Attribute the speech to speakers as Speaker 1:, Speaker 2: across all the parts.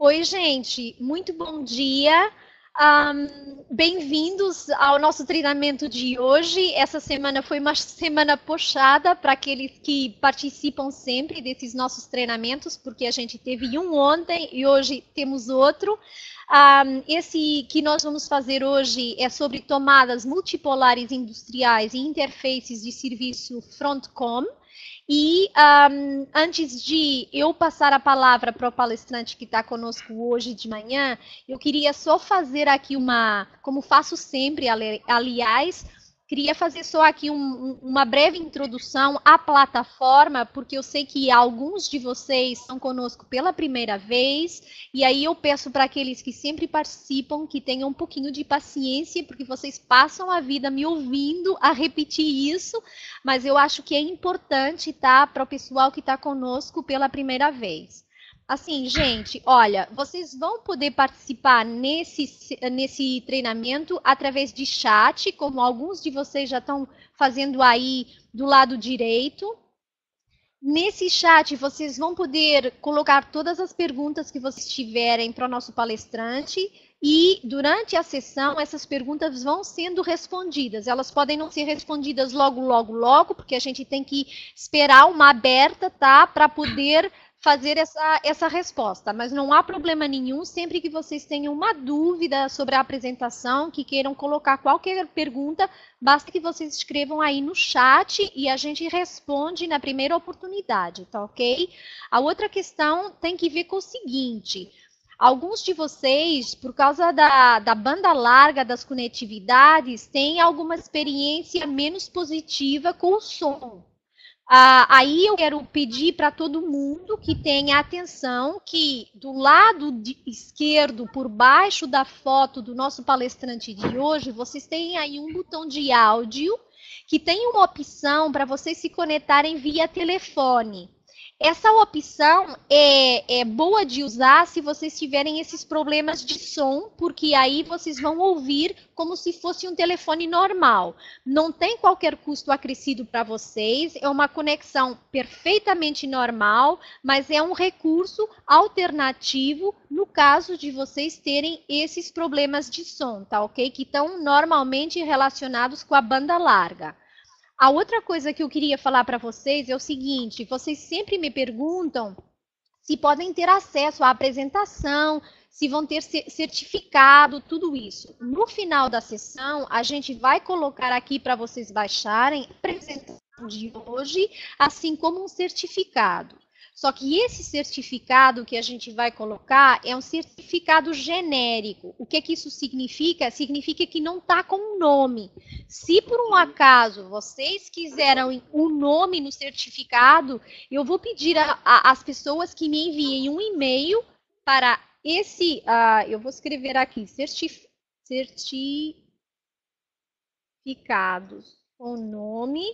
Speaker 1: Oi, gente, muito bom dia. Bem-vindos ao nosso treinamento de hoje. Essa semana foi uma semana puxada para aqueles que participam sempre desses nossos treinamentos, porque a gente teve um ontem e hoje temos outro. Esse que nós vamos fazer hoje é sobre tomadas multipolares industriais e interfaces de serviço Frontcom. E antes de eu passar a palavra para o palestrante que está conosco hoje de manhã, eu queria só fazer aqui como faço sempre, aliás, queria fazer só aqui uma breve introdução à plataforma, porque eu sei que alguns de vocês estão conosco pela primeira vez, e aí eu peço para aqueles que sempre participam que tenham um pouquinho de paciência, porque vocês passam a vida me ouvindo a repetir isso, mas eu acho que é importante, tá, para o pessoal que está conosco pela primeira vez. Assim, gente, olha, vocês vão poder participar nesse treinamento através de chat, como alguns de vocês já estão fazendo aí do lado direito. Nesse chat, vocês vão poder colocar todas as perguntas que vocês tiverem para o nosso palestrante e, durante a sessão, essas perguntas vão sendo respondidas. Elas podem não ser respondidas logo, porque a gente tem que esperar uma aberta, tá? Para poder fazer essa resposta, mas não há problema nenhum, sempre que vocês tenham uma dúvida sobre a apresentação, que queiram colocar qualquer pergunta, basta que vocês escrevam aí no chat e a gente responde na primeira oportunidade, tá ok? A outra questão tem que ver com o seguinte: alguns de vocês, por causa da banda larga das conectividades, têm alguma experiência menos positiva com o som. Aí eu quero pedir para todo mundo que tenha atenção que do lado esquerdo, por baixo da foto do nosso palestrante de hoje, vocês têm aí um botão de áudio que tem uma opção para vocês se conectarem via telefone. Essa opção é boa de usar se vocês tiverem esses problemas de som, porque aí vocês vão ouvir como se fosse um telefone normal. Não tem qualquer custo acrescido para vocês, é uma conexão perfeitamente normal, mas é um recurso alternativo no caso de vocês terem esses problemas de som, tá ok? Que estão normalmente relacionados com a banda larga. A outra coisa que eu queria falar para vocês é o seguinte: vocês sempre me perguntam se podem ter acesso à apresentação, se vão ter certificado, tudo isso. No final da sessão, a gente vai colocar aqui para vocês baixarem a apresentação de hoje, assim como um certificado. Só que esse certificado que a gente vai colocar é um certificado genérico. O que isso significa? Significa que não está com um nome. Se por um acaso vocês quiserem um nome no certificado, eu vou pedir às pessoas que me enviem um e-mail para esse, eu vou escrever aqui, certificados, o nome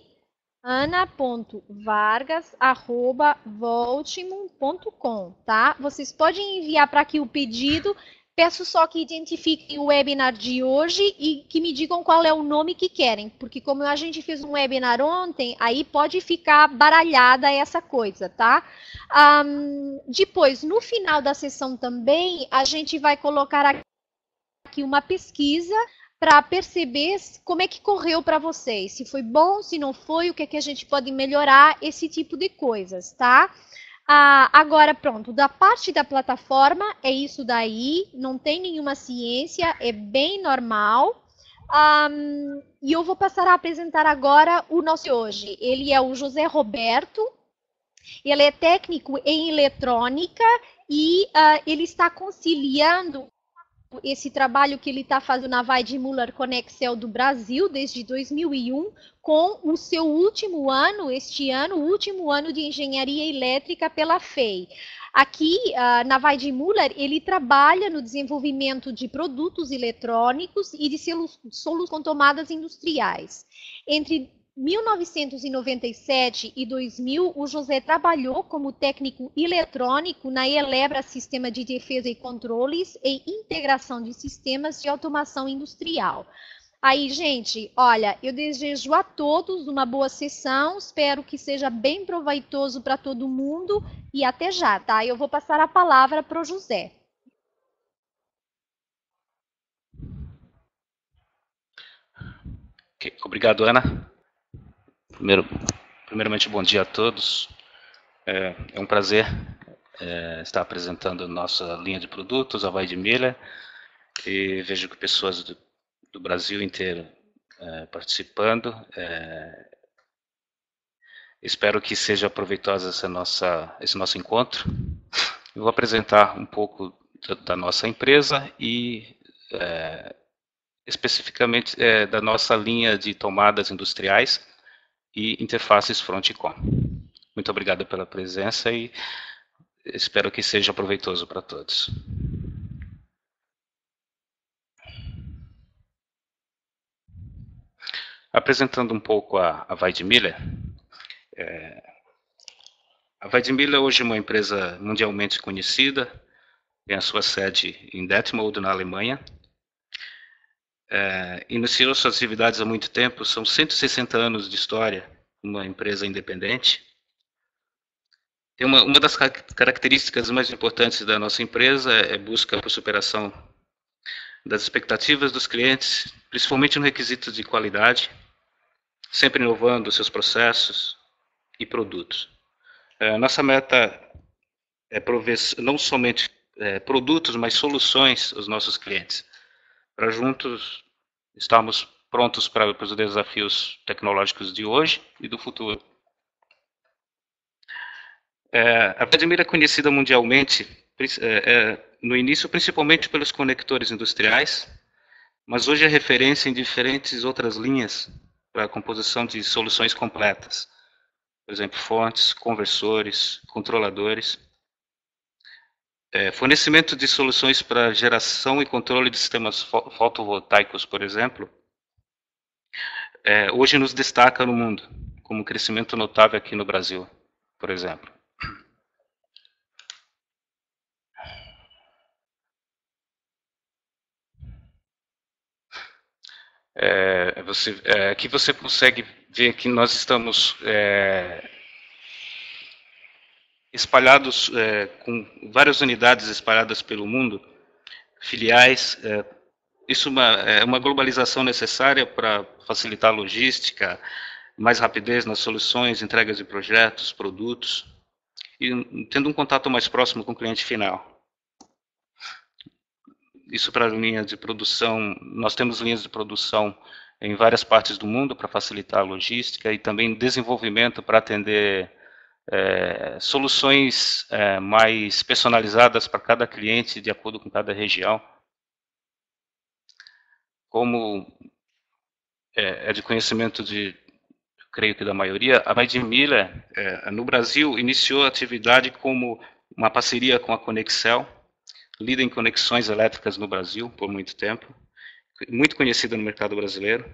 Speaker 1: ana.vargas@voltimum.com, tá? Vocês podem enviar para aqui o pedido. Peço só que identifiquem o webinar de hoje e que me digam qual é o nome que querem, porque como a gente fez um webinar ontem, aí pode ficar baralhada essa coisa, tá? Depois, no final da sessão também, a gente vai colocar aqui uma pesquisa para perceber como é que correu para vocês, se foi bom, se não foi, o que é que a gente pode melhorar, esse tipo de coisas, tá? Agora, pronto, da parte da plataforma é isso daí, não tem nenhuma ciência, é bem normal. E eu vou passar a apresentar agora o nosso hoje. Ele é o José Roberto, ele é técnico em eletrônica e ele está conciliando esse trabalho que ele está fazendo na Weide-Müller Conexel do Brasil desde 2001 com o seu último ano, este ano, o último ano de engenharia elétrica pela FEI. Aqui, na Weide-Müller, ele trabalha no desenvolvimento de produtos eletrônicos e de soluções com tomadas industriais. Entre 1997 e 2000, o José trabalhou como técnico eletrônico na Elebra Sistema de Defesa e Controles e Integração de Sistemas de Automação Industrial. Aí, gente, olha, eu desejo a todos uma boa sessão, espero que seja bem proveitoso para todo mundo e até já, tá? Eu vou passar a palavra para o José.
Speaker 2: Obrigado, Ana. Primeiramente, bom dia a todos. É um prazer estar apresentando nossa linha de produtos, a Weidmiller, e vejo que pessoas do Brasil inteiro participando. Espero que seja proveitosa esse nosso encontro. Eu vou apresentar um pouco da nossa empresa e especificamente da nossa linha de tomadas industriais e interfaces front e com. Muito obrigado pela presença e espero que seja proveitoso para todos. Apresentando um pouco a Weidmiller. A Weidmiller hoje é uma empresa mundialmente conhecida, tem a sua sede em Detmold, na Alemanha. Iniciou suas atividades há muito tempo, são 160 anos de história, uma empresa independente. Tem uma das características mais importantes da nossa empresa é a busca por superação das expectativas dos clientes, principalmente no requisito de qualidade, sempre inovando seus processos e produtos. Nossa meta é prover não somente produtos, mas soluções aos nossos clientes, para juntos estarmos prontos para os desafios tecnológicos de hoje e do futuro. A Weidmiller é conhecida mundialmente, no início, principalmente pelos conectores industriais, mas hoje é referência em diferentes outras linhas para a composição de soluções completas. Por exemplo, fontes, conversores, controladores. Fornecimento de soluções para geração e controle de sistemas fotovoltaicos, por exemplo, hoje nos destaca no mundo, como um crescimento notável aqui no Brasil, por exemplo. Aqui você consegue ver que nós estamos espalhados, com várias unidades espalhadas pelo mundo, filiais. Isso é uma globalização necessária para facilitar a logística, mais rapidez nas soluções, entregas de projetos, produtos, e tendo um contato mais próximo com o cliente final. Isso para a linha de produção, nós temos linhas de produção em várias partes do mundo para facilitar a logística e também desenvolvimento para atender soluções mais personalizadas para cada cliente, de acordo com cada região. Como é de conhecimento creio que da maioria, a Weidmiller, no Brasil, iniciou a atividade como uma parceria com a Conexel, líder em conexões elétricas no Brasil por muito tempo, muito conhecida no mercado brasileiro.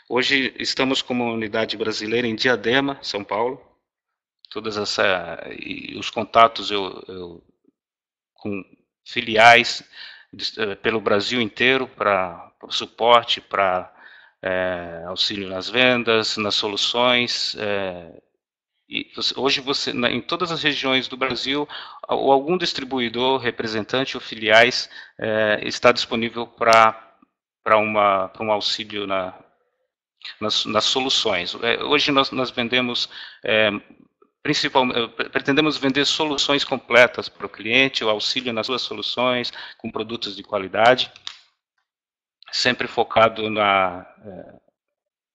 Speaker 2: Hoje estamos como unidade brasileira em Diadema, São Paulo. Os contatos com filiais pelo Brasil inteiro para suporte, para auxílio nas vendas, nas soluções. E hoje em todas as regiões do Brasil, ou algum distribuidor, representante ou filiais está disponível para um auxílio nas soluções. Hoje nós vendemos pretendemos vender soluções completas para o cliente, o auxílio nas suas soluções, com produtos de qualidade, sempre focado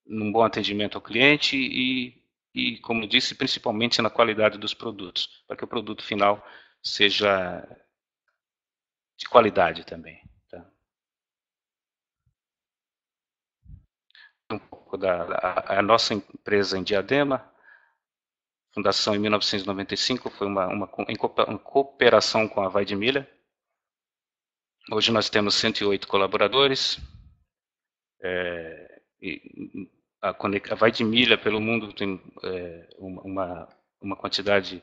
Speaker 2: num bom atendimento ao cliente e, como disse, principalmente na qualidade dos produtos, para que o produto final seja de qualidade também. Tá? Um pouco a nossa empresa em Diadema, fundação em 1995, foi uma cooperação com a Weidmiller. Hoje nós temos 108 colaboradores. A Weidmiller pelo mundo tem uma quantidade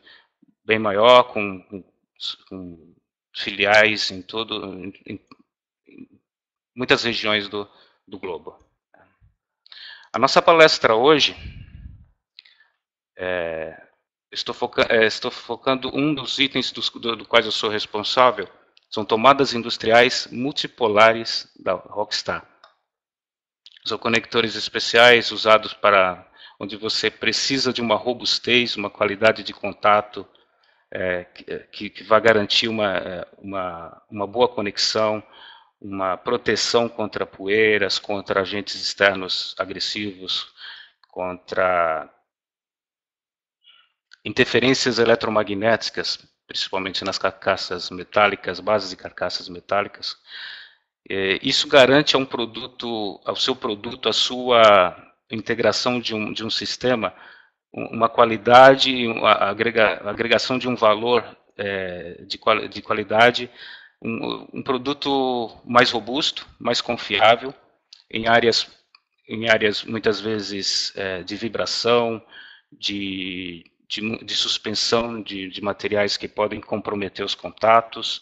Speaker 2: bem maior, com filiais em muitas regiões do globo. A nossa palestra hoje, estou focando um dos itens do quais eu sou responsável, são tomadas industriais multipolares da Rockstar. São conectores especiais usados para onde você precisa de uma robustez, uma qualidade de contato que vai garantir uma boa conexão, uma proteção contra poeiras, contra agentes externos agressivos, contra interferências eletromagnéticas, principalmente nas carcaças metálicas, bases de carcaças metálicas. Isso garante ao seu produto, a sua integração de um sistema, uma qualidade, agregação de um valor de qualidade, um produto mais robusto, mais confiável, em áreas muitas vezes de vibração, de suspensão de materiais que podem comprometer os contatos,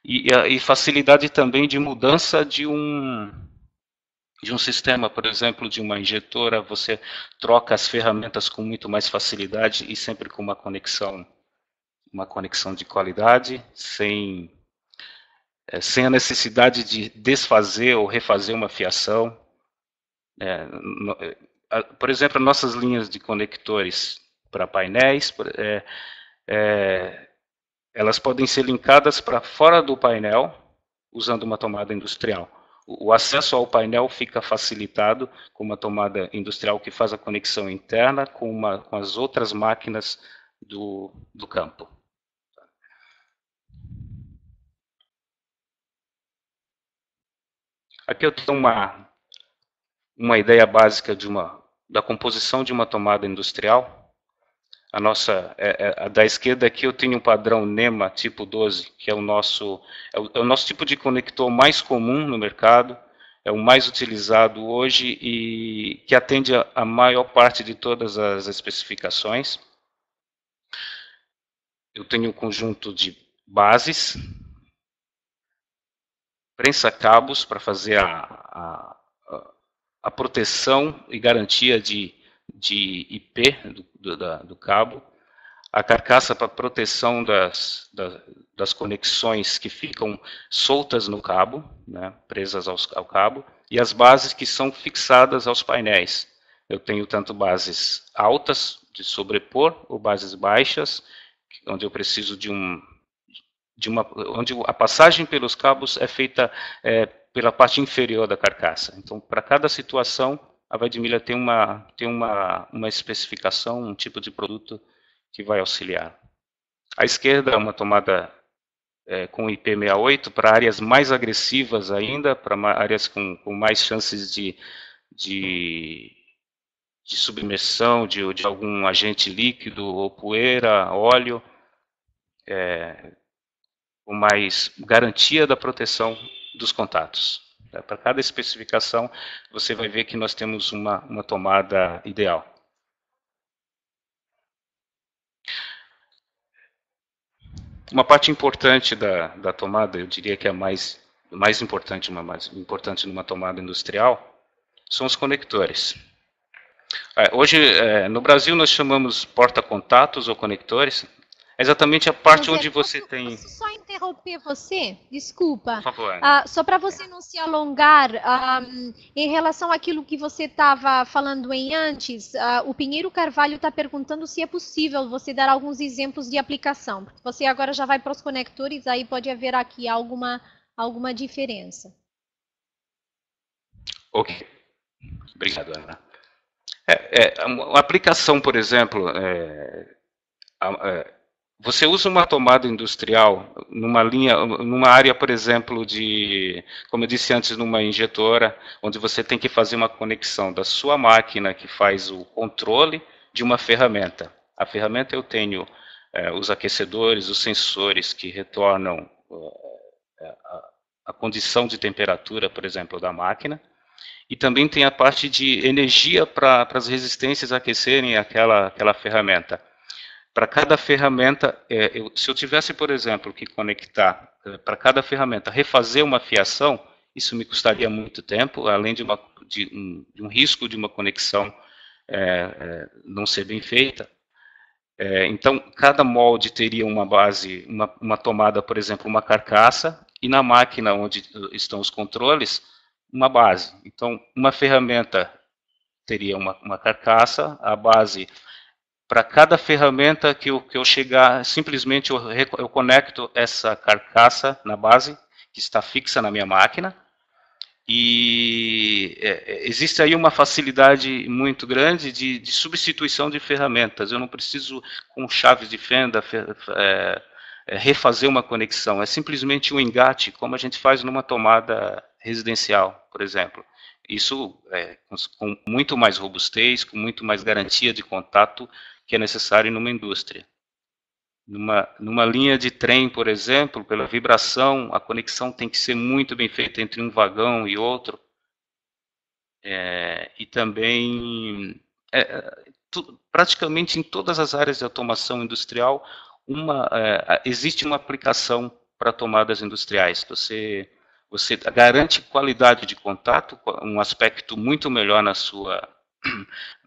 Speaker 2: e facilidade também de mudança de um sistema, por exemplo, de uma injetora. Você troca as ferramentas com muito mais facilidade e sempre com uma conexão de qualidade, sem a necessidade de desfazer ou refazer uma fiação. Por exemplo, nossas linhas de conectores para painéis, elas podem ser linkadas para fora do painel, usando uma tomada industrial. O acesso ao painel fica facilitado com uma tomada industrial que faz a conexão interna com as outras máquinas do campo. Aqui eu tenho uma ideia básica da composição de uma tomada industrial. A da esquerda aqui eu tenho um padrão NEMA tipo 12, que é o nosso tipo de conector mais comum no mercado, é o mais utilizado hoje e que atende a maior parte de todas as especificações. Eu tenho um conjunto de bases, prensa-cabos para fazer a proteção e garantia de IP do cabo, a carcaça para proteção das conexões que ficam soltas no cabo, né, presas ao cabo, e as bases que são fixadas aos painéis. Eu tenho tanto bases altas, de sobrepor, ou bases baixas, onde eu preciso onde a passagem pelos cabos é feita pela parte inferior da carcaça. Então, para cada situação, a Weidmiller tem uma especificação, um tipo de produto que vai auxiliar. À esquerda é uma tomada com IP68 para áreas mais agressivas ainda, para áreas com mais chances de submersão de algum agente líquido ou poeira, óleo, com mais garantia da proteção dos contatos. Para cada especificação, você vai ver que nós temos uma tomada ideal. Uma parte importante da tomada, eu diria que é a mais importante numa tomada industrial, são os conectores. Hoje, no Brasil, nós chamamos porta-contatos ou conectores. É exatamente a parte onde você tem...
Speaker 1: Posso só interromper você? Desculpa.
Speaker 2: Por favor.
Speaker 1: Só para você não se alongar, em relação àquilo que você estava falando antes, o Pinheiro Carvalho está perguntando se é possível você dar alguns exemplos de aplicação. Porque você agora já vai para os conectores, aí pode haver aqui alguma diferença.
Speaker 2: Ok. Obrigado, Ana. A aplicação, por exemplo, você usa uma tomada industrial numa área, por exemplo, como eu disse antes, numa injetora, onde você tem que fazer uma conexão da sua máquina que faz o controle de uma ferramenta. A ferramenta eu tenho os aquecedores, os sensores que retornam a condição de temperatura, por exemplo, da máquina. E também tem a parte de energia para as resistências aquecerem aquela ferramenta. Para cada ferramenta, se eu tivesse, por exemplo, que conectar para cada ferramenta, refazer uma fiação, isso me custaria muito tempo, além de um risco de uma conexão não ser bem feita. Então, cada molde teria uma base, uma tomada, por exemplo, uma carcaça, e na máquina onde estão os controles, uma base. Então, uma ferramenta teria uma carcaça, a base. Para cada ferramenta que eu chegar, simplesmente eu conecto essa carcaça na base, que está fixa na minha máquina, e existe aí uma facilidade muito grande de substituição de ferramentas. Eu não preciso, com chaves de fenda, refazer uma conexão. É simplesmente um engate, como a gente faz numa tomada residencial, por exemplo. Isso com muito mais robustez, com muito mais garantia de contato que é necessário numa indústria. Numa linha de trem, por exemplo, pela vibração, a conexão tem que ser muito bem feita entre um vagão e outro. E também, praticamente em todas as áreas de automação industrial, existe uma aplicação para tomadas industriais. Você garante qualidade de contato, um aspecto muito melhor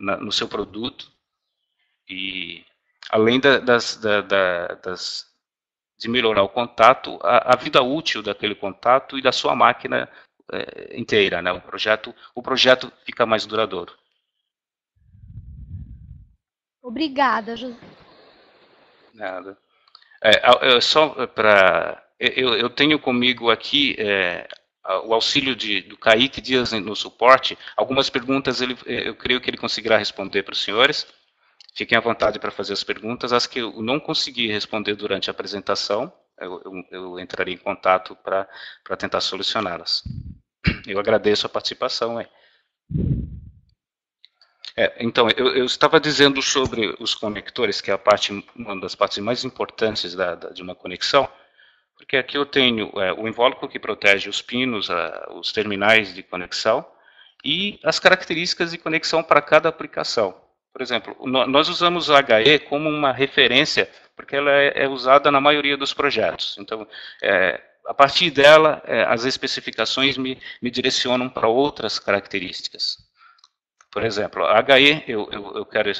Speaker 2: no seu produto, e além de melhorar o contato, a vida útil daquele contato e da sua máquina inteira, né? O projeto fica mais duradouro.
Speaker 1: Obrigada, José.
Speaker 2: Nada. Eu tenho comigo aqui o auxílio do Kaique Dias no suporte. Algumas perguntas eu creio que ele conseguirá responder para os senhores. Fiquem à vontade para fazer as perguntas. As que eu não consegui responder durante a apresentação, eu entrarei em contato para tentar solucioná-las. Eu agradeço a participação. Então, eu estava dizendo sobre os conectores, que é uma das partes mais importantes de uma conexão, porque aqui eu tenho o invólucro que protege os pinos, os terminais de conexão, e as características de conexão para cada aplicação. Por exemplo, nós usamos a HE como uma referência, porque ela é usada na maioria dos projetos. Então, a partir dela, as especificações me direcionam para outras características. Por exemplo, a HE, eu quero,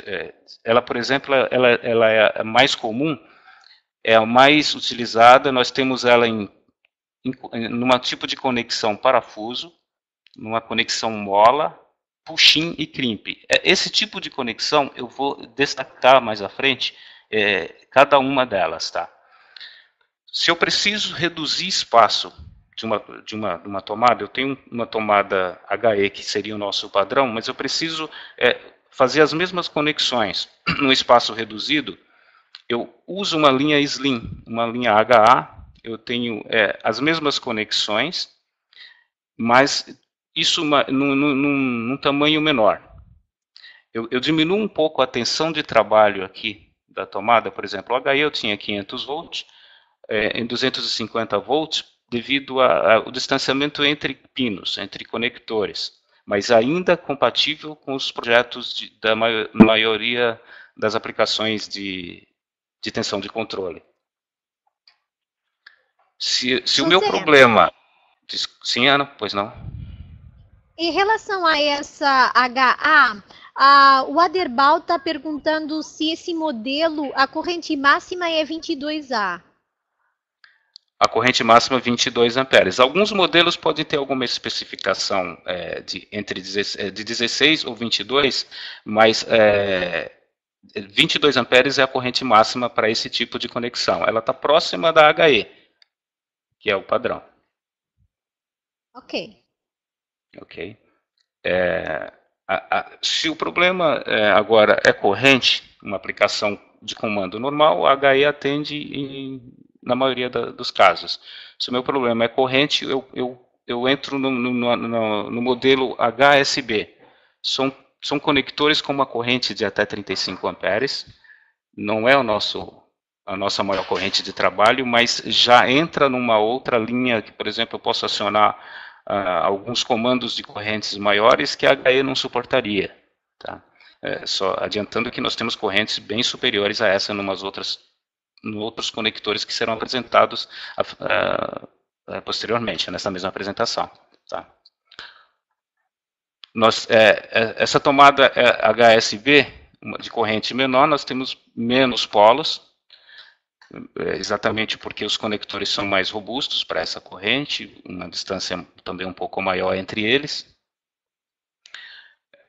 Speaker 2: ela, por exemplo, ela é a mais comum, é a mais utilizada. Nós temos ela numa tipo de conexão parafuso, numa conexão mola, push-in e crimp. Esse tipo de conexão eu vou destacar mais à frente, cada uma delas, tá? Se eu preciso reduzir espaço de uma tomada, eu tenho uma tomada HE que seria o nosso padrão, mas eu preciso fazer as mesmas conexões num espaço reduzido. Eu uso uma linha Slim, uma linha HA, eu tenho as mesmas conexões, mas isso num tamanho menor. Eu diminuo um pouco a tensão de trabalho aqui da tomada. Por exemplo, o HE eu tinha 500 volts, em 250 volts, devido ao distanciamento entre pinos, entre conectores, mas ainda compatível com os projetos da maioria das aplicações de tensão de controle. Se o meu problema... Sim, Ana, pois não?
Speaker 1: Em relação a essa HA, o Aderbal está perguntando se esse modelo, a corrente máxima é 22A.
Speaker 2: A corrente máxima é 22 amperes. Alguns modelos podem ter alguma especificação entre 16 ou 22, mas 22 amperes é a corrente máxima para esse tipo de conexão. Ela está próxima da HE, que é o padrão.
Speaker 1: Ok.
Speaker 2: Ok. Se o problema agora é corrente, uma aplicação de comando normal, a HE atende na maioria dos casos. Se o meu problema é corrente, eu entro no modelo HSB. São conectores com uma corrente de até 35 amperes. Não é a nossa maior corrente de trabalho, mas já entra numa outra linha que, por exemplo, eu posso acionar alguns comandos de correntes maiores que a HE não suportaria. Tá? Só adiantando que nós temos correntes bem superiores a essa em outros conectores que serão apresentados posteriormente, nessa mesma apresentação. Tá? Essa tomada HSB, de corrente menor, nós temos menos polos. exatamente porque os conectores são mais robustos para essa corrente, uma distância também um pouco maior entre eles.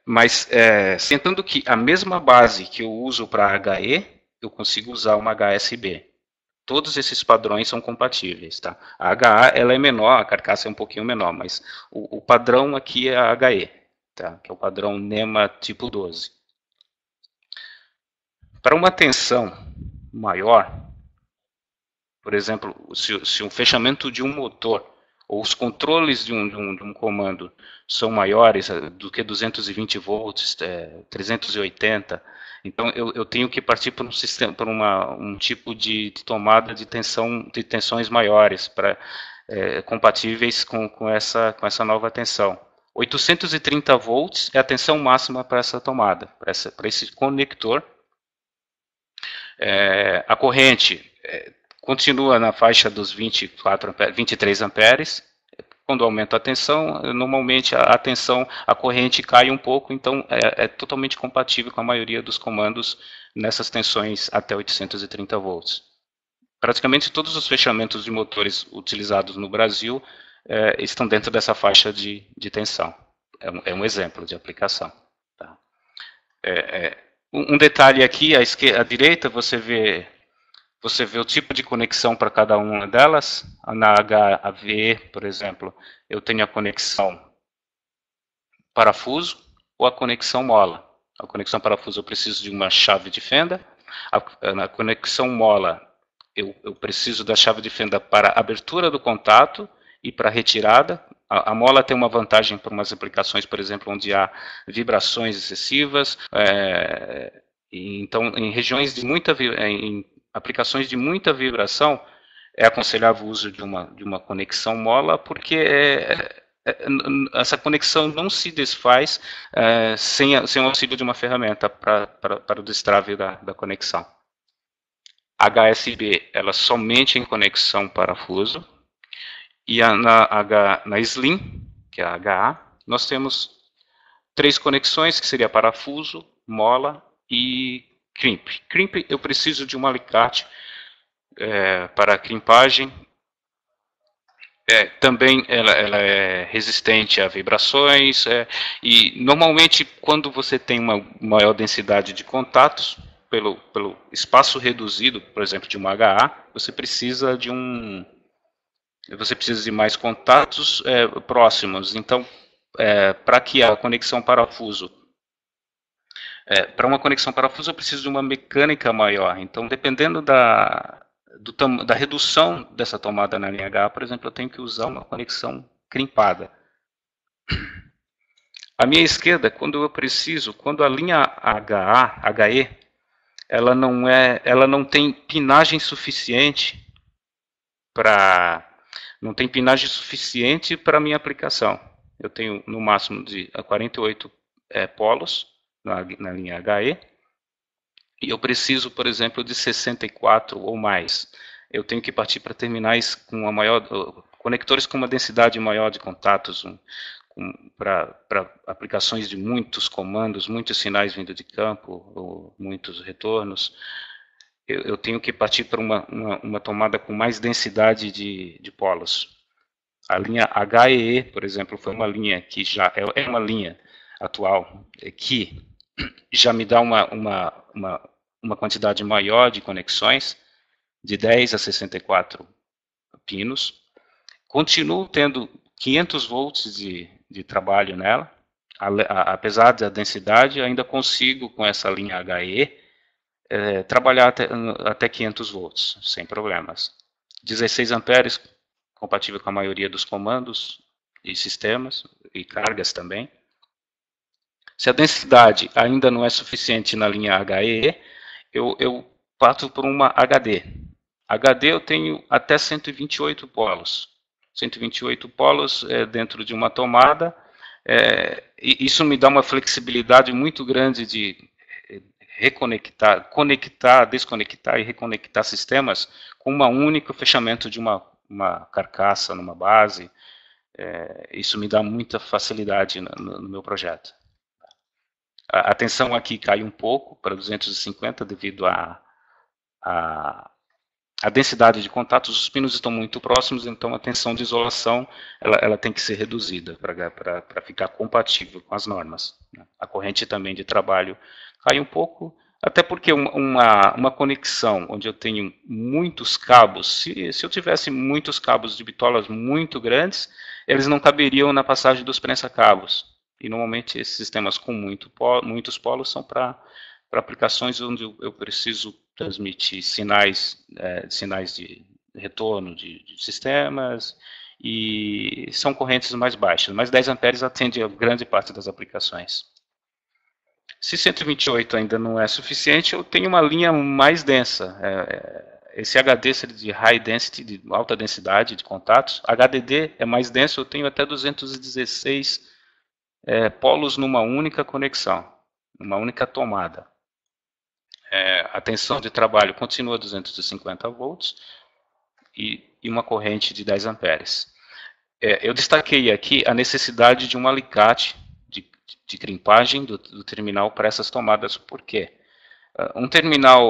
Speaker 2: Mas, sentando que a mesma base que eu uso para HE, eu consigo usar uma HSB. Todos esses padrões são compatíveis, tá? A HA, ela é menor, a carcaça é um pouquinho menor, mas o padrão aqui é a HE, tá? Que é o padrão NEMA tipo 12. Para uma tensão maior, por exemplo, se um fechamento de um motor ou os controles de um comando são maiores do que 220 volts, 380, então eu tenho que partir para um sistema, para um tipo de tomada de tensões maiores, compatíveis com essa nova tensão. 830 volts é a tensão máxima para essa tomada, para esse conector. A corrente continua na faixa dos 23 amperes. Quando aumenta a tensão, normalmente a corrente cai um pouco, então é totalmente compatível com a maioria dos comandos nessas tensões até 830 volts. Praticamente todos os fechamentos de motores utilizados no Brasil estão dentro dessa faixa de tensão. É um exemplo de aplicação. Tá? Um detalhe aqui, à direita, você vê o tipo de conexão para cada uma delas. Na HAVE, por exemplo, eu tenho a conexão parafuso ou a conexão mola. A conexão parafuso eu preciso de uma chave de fenda. Na conexão mola, eu preciso da chave de fenda para abertura do contato e para retirada. A mola tem uma vantagem para umas aplicações, por exemplo, onde há vibrações excessivas. Então, em regiões de em aplicações de muita vibração, é aconselhável o uso de uma conexão mola, porque essa conexão não se desfaz sem o auxílio de uma ferramenta para o destrave da conexão. HSB, ela somente em conexão parafuso, e na Slim, que é a HA, nós temos 3 conexões, que seria parafuso, mola e crimp. Crimp, eu preciso de um alicate para crimpagem. Também ela é resistente a vibrações, e normalmente quando você tem uma maior densidade de contatos, pelo espaço reduzido, por exemplo, de uma HA, você precisa de mais contatos próximos. Então, para que a conexão parafuso para uma conexão parafuso eu preciso de uma mecânica maior. Então, dependendo da redução dessa tomada na linha H, por exemplo, eu tenho que usar uma conexão crimpada. À minha esquerda, quando a linha HE, ela não tem pinagem suficiente para a minha aplicação. Eu tenho no máximo de 48 polos na linha HE, e eu preciso, por exemplo, de 64 ou mais. Eu tenho que partir para terminais com conectores com uma densidade maior de contatos, para aplicações de muitos comandos, muitos sinais vindo de campo, ou muitos retornos. Eu tenho que partir para uma tomada com mais densidade de polos. A linha HEE, por exemplo, foi uma linha que já é uma linha atual que já me dá uma quantidade maior de conexões, de 10 a 64 pinos. Continuo tendo 500 volts de trabalho nela, apesar da densidade, ainda consigo, com essa linha HE, trabalhar até 500 volts, sem problemas. 16 amperes, compatível com a maioria dos comandos e sistemas, e cargas também. Se a densidade ainda não é suficiente na linha HE, eu parto por uma HD. HD eu tenho até 128 polos. 128 polos dentro de uma tomada. E isso me dá uma flexibilidade muito grande de reconectar, conectar, desconectar e reconectar sistemas com um único fechamento de uma carcaça numa base. Isso me dá muita facilidade no meu projeto. A tensão aqui cai um pouco para 250 devido a densidade de contatos, os pinos estão muito próximos, então a tensão de isolação ela tem que ser reduzida para ficar compatível com as normas. A corrente também de trabalho cai um pouco, até porque uma conexão onde eu tenho muitos cabos, se eu tivesse muitos cabos de bitolas muito grandes, eles não caberiam na passagem dos prensa-cabos. E normalmente esses sistemas com muitos polos são para aplicações onde eu preciso transmitir sinais de retorno de sistemas, e são correntes mais baixas, mas 10 amperes atende a grande parte das aplicações. Se 128 ainda não é suficiente, eu tenho uma linha mais densa. Esse HD seria de high density, de alta densidade de contatos. HDD é mais denso, eu tenho até 216 polos numa única conexão, numa única tomada. A tensão de trabalho continua 250 volts e uma corrente de 10 amperes. Eu destaquei aqui a necessidade de um alicate de crimpagem do terminal para essas tomadas. Por quê?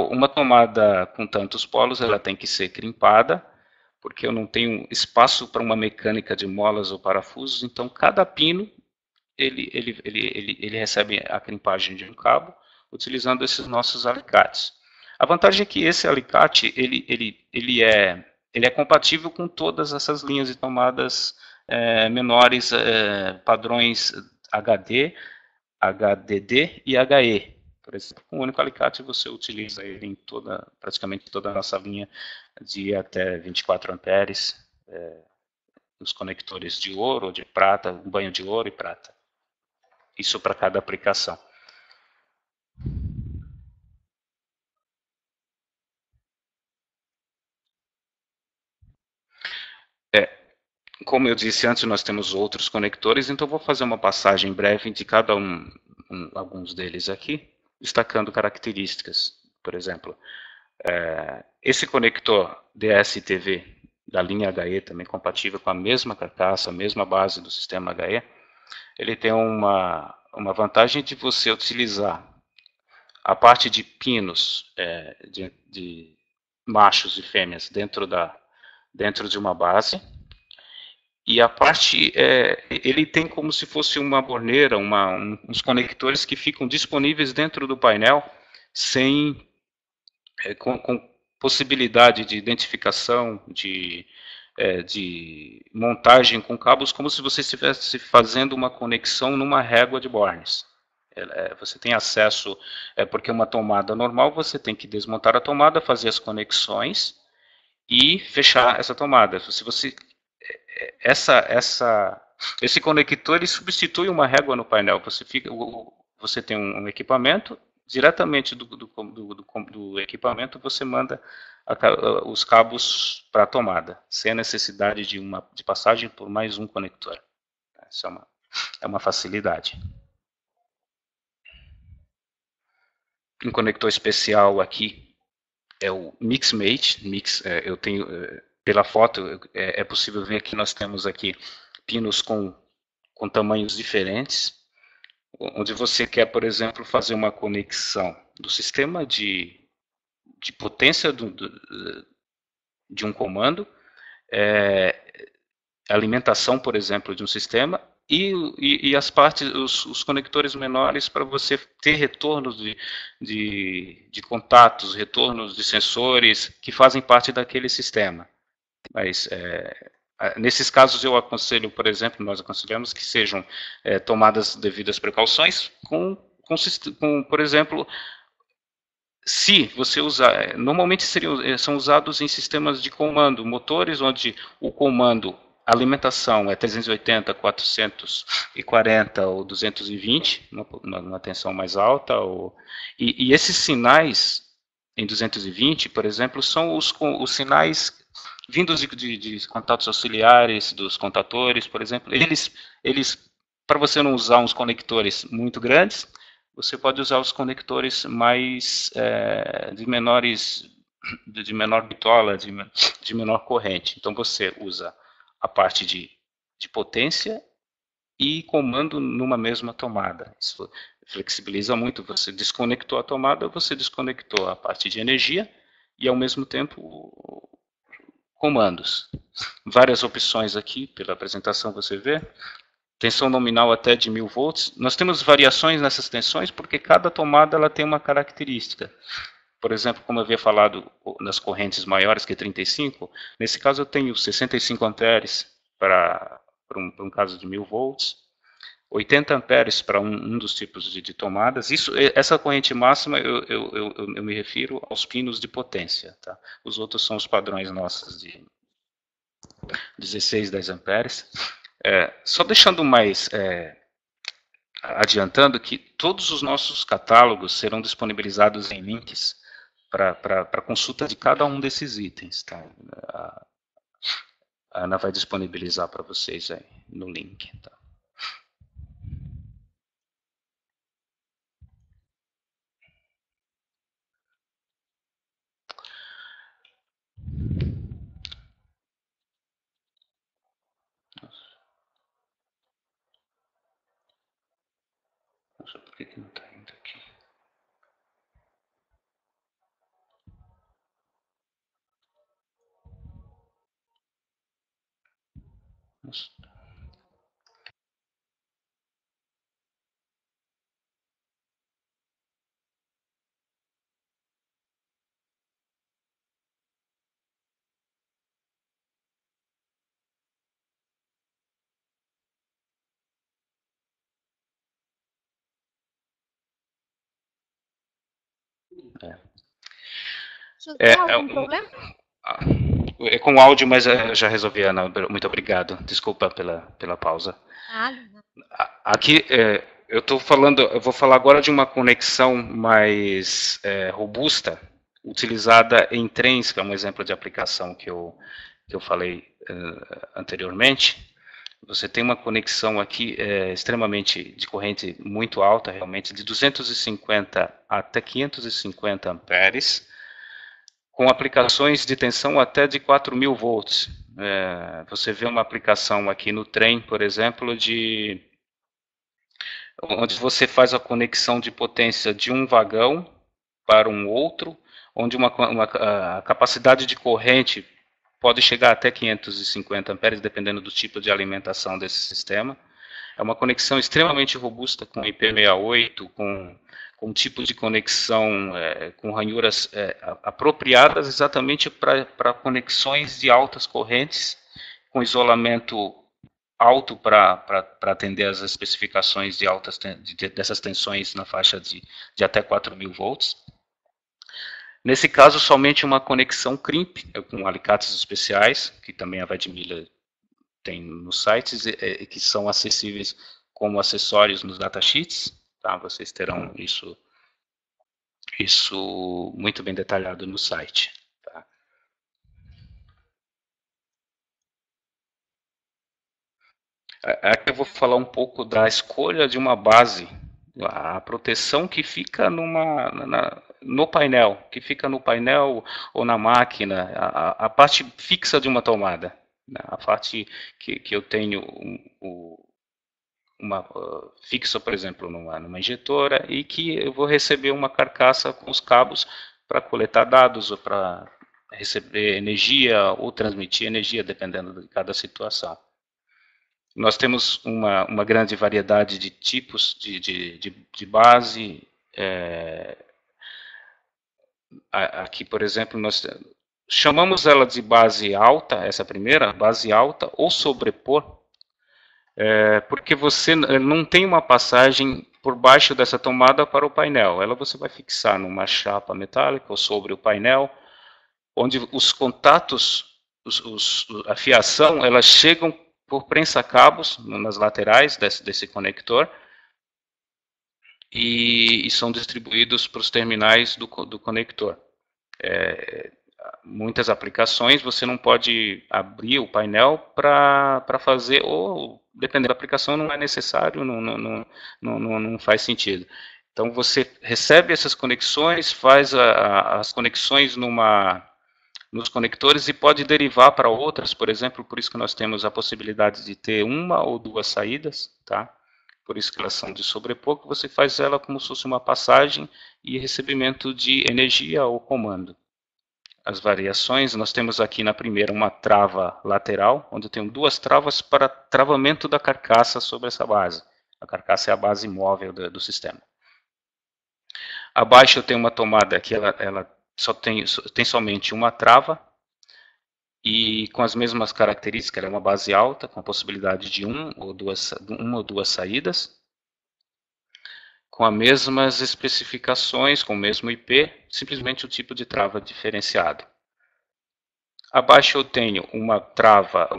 Speaker 2: Uma tomada com tantos polos, ela tem que ser crimpada, porque eu não tenho espaço para uma mecânica de molas ou parafusos, então cada pino ele recebe a crimpagem de um cabo, utilizando esses nossos alicates. A vantagem é que esse alicate ele é compatível com todas essas linhas de tomadas menores, padrões HD, HDD e HE. Por exemplo, com um único alicate você utiliza ele em praticamente toda a nossa linha de até 24 amperes, os conectores de ouro ou de prata, um banho de ouro e prata. Isso para cada aplicação. Como eu disse antes, nós temos outros conectores, então vou fazer uma passagem breve de cada alguns deles aqui, destacando características. Por exemplo, esse conector DSTV da linha HE, também compatível com a mesma carcaça, a mesma base do sistema HE, ele tem uma vantagem de você utilizar a parte de pinos de machos e fêmeas dentro de uma base, e a parte, ele tem como se fosse uma borneira, uns conectores que ficam disponíveis dentro do painel, com possibilidade de identificação, de montagem com cabos, como se você estivesse fazendo uma conexão numa régua de bornes. Você tem acesso, porque uma tomada normal, você tem que desmontar a tomada, fazer as conexões e fechar essa tomada. Se você esse conector ele substitui uma régua no painel. Você tem um equipamento, diretamente do equipamento você manda os cabos para a tomada, sem a necessidade de passagem por mais um conector. Isso é uma facilidade. Um conector especial aqui é o MixMate. Eu tenho... Pela foto, é possível ver que nós temos aqui pinos com tamanhos diferentes, onde você quer, por exemplo, fazer uma conexão do sistema de potência de um comando, alimentação, por exemplo, de um sistema, e as partes, os conectores menores para você ter retornos de contatos, retornos de sensores que fazem parte daquele sistema. Mas nesses casos eu aconselho, por exemplo, nós aconselhamos que sejam tomadas devidas precauções com, por exemplo, se você usar, normalmente são usados em sistemas de comando, motores onde o comando, a alimentação é 380, 440 ou 220, uma tensão mais alta, e esses sinais em 220, por exemplo, são os sinais vindos de contatos auxiliares, dos contatores, por exemplo. Eles, para você não usar uns conectores muito grandes, você pode usar os conectores mais de menor bitola, de menor corrente. Então você usa a parte de potência e comando numa mesma tomada. Isso flexibiliza muito. Você desconectou a tomada, você desconectou a parte de energia e, ao mesmo tempo, comandos. Várias opções aqui, pela apresentação você vê. Tensão nominal até de 1000 volts. Nós temos variações nessas tensões porque cada tomada ela tem uma característica. Por exemplo, como eu havia falado nas correntes maiores que 35, nesse caso eu tenho 65 amperes para um caso de 1000 volts, 80 amperes para um dos tipos de tomadas. Essa corrente máxima eu me refiro aos pinos de potência. Tá? Os outros são os padrões nossos de 16, 10 amperes. Só deixando mais, adiantando que todos os nossos catálogos serão disponibilizados em links para consulta de cada um desses itens. Tá? A Ana vai disponibilizar para vocês aí no link. Tá? Nossa, por que não está indo aqui? Nossa.
Speaker 1: Tem algum problema?
Speaker 2: É com áudio, mas já resolvi, Ana. Muito obrigado. Desculpa pela pausa. Aqui, eu vou falar agora de uma conexão mais robusta, utilizada em trens, que é um exemplo de aplicação que eu falei anteriormente. Você tem uma conexão aqui extremamente de corrente muito alta, realmente, de 250 até 550 amperes, com aplicações de tensão até de 4.000 volts. Você vê uma aplicação aqui no trem, por exemplo, onde você faz a conexão de potência de um vagão para um outro, onde a capacidade de corrente pode chegar até 550 amperes, dependendo do tipo de alimentação desse sistema. É uma conexão extremamente robusta, com IP68, com um tipo de conexão com ranhuras apropriadas exatamente para conexões de altas correntes, com isolamento alto para atender as especificações dessas tensões na faixa de até 4.000 volts. Nesse caso, somente uma conexão CRIMP, com alicates especiais, que também a Vadmiller tem nos sites, que são acessíveis como acessórios nos datasheets. Tá? Vocês terão isso muito bem detalhado no site. Tá? Aqui eu vou falar um pouco da escolha de uma base, a proteção que fica no painel, ou na máquina, a parte fixa de uma tomada, né? A parte que eu tenho fixa, por exemplo, numa injetora, e que eu vou receber uma carcaça com os cabos para coletar dados ou para receber energia ou transmitir energia, dependendo de cada situação. Nós temos uma grande variedade de tipos de base. Aqui, por exemplo, nós chamamos ela de base alta, essa primeira, base alta, ou sobrepor, porque você não tem uma passagem por baixo dessa tomada para o painel. Ela você vai fixar numa chapa metálica ou sobre o painel, onde os contatos, a fiação, elas chegam por prensa-cabos nas laterais desse conector e são distribuídos para os terminais do conector. Muitas aplicações você não pode abrir o painel para fazer, ou dependendo da aplicação não é necessário, não faz sentido. Então você recebe essas conexões, faz as conexões nos conectores e pode derivar para outras, por exemplo, por isso que nós temos a possibilidade de ter uma ou duas saídas, tá? Por isso que elas são de sobrepor, que você faz ela como se fosse uma passagem e recebimento de energia ou comando. as variações, nós temos aqui na primeira uma trava lateral, onde eu tenho duas travas para travamento da carcaça sobre essa base. A carcaça é a base móvel do sistema. Abaixo eu tenho uma tomada que ela só tem somente uma trava, e com as mesmas características, ela é uma base alta, com a possibilidade de uma ou duas saídas, com as mesmas especificações, com o mesmo IP, simplesmente o tipo de trava diferenciado. Abaixo eu tenho uma trava,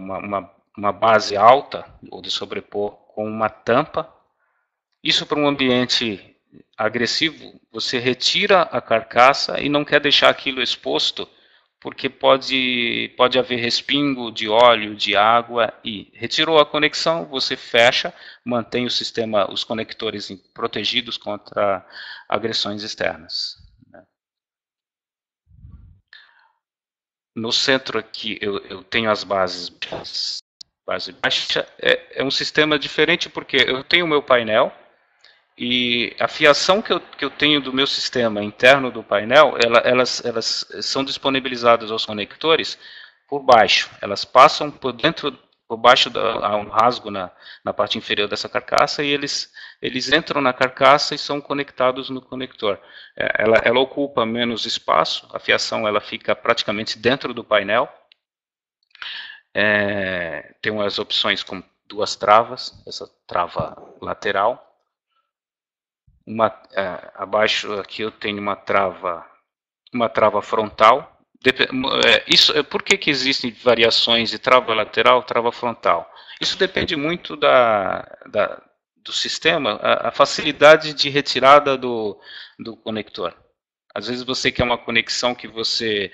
Speaker 2: uma base alta, ou de sobrepor, com uma tampa. Isso para um ambiente agressivo, você retira a carcaça e não quer deixar aquilo exposto, porque pode haver respingo de óleo, de água, e retirou a conexão, você fecha, mantém o sistema, os conectores protegidos contra agressões externas. No centro aqui eu tenho as bases base baixa. É um sistema diferente porque eu tenho o meu painel, e a fiação que eu tenho do meu sistema interno do painel, elas são disponibilizadas aos conectores por baixo. Elas passam por baixo, há um rasgo na parte inferior dessa carcaça, e eles entram na carcaça e são conectados no conector. Ela ocupa menos espaço, a fiação ela fica praticamente dentro do painel. Tem umas opções com duas travas, essa trava lateral. Abaixo aqui eu tenho uma trava frontal. Por que existem variações de trava lateral, trava frontal? Isso depende muito do sistema, a facilidade de retirada do conector. Às vezes você quer uma conexão que você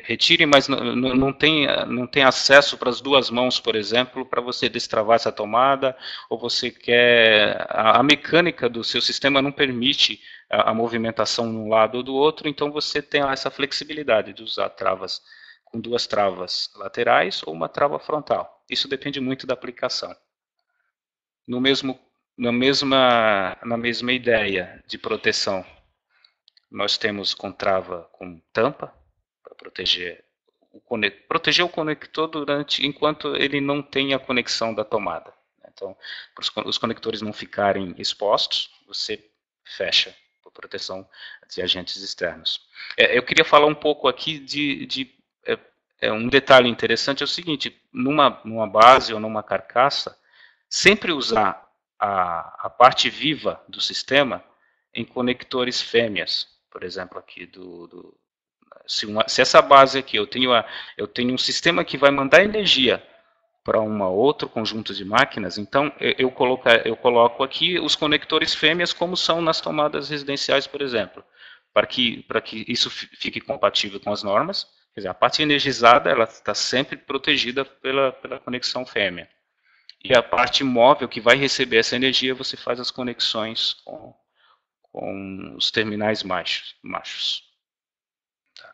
Speaker 2: retire, mas não tem acesso para as duas mãos, por exemplo, para você destravar essa tomada, ou você quer... A mecânica do seu sistema não permite a movimentação de um lado ou do outro, então você tem essa flexibilidade de usar travas com duas travas laterais ou uma trava frontal. Isso depende muito da aplicação. Na mesma ideia de proteção, nós temos com trava com tampa, para proteger o conector enquanto ele não tem a conexão da tomada. Então, para os conectores não ficarem expostos, você fecha por proteção de agentes externos. Eu queria falar um pouco aqui de um detalhe interessante, é o seguinte: numa base ou numa carcaça, sempre usar a parte viva do sistema em conectores fêmeas. Por exemplo, aqui se essa base aqui eu tenho um sistema que vai mandar energia para outro conjunto de máquinas, então eu coloco aqui os conectores fêmeas como são nas tomadas residenciais, por exemplo, para que isso fique compatível com as normas. Quer dizer, a parte energizada ela está sempre protegida pela conexão fêmea. E a parte móvel que vai receber essa energia, você faz as conexões com os terminais machos. Tá.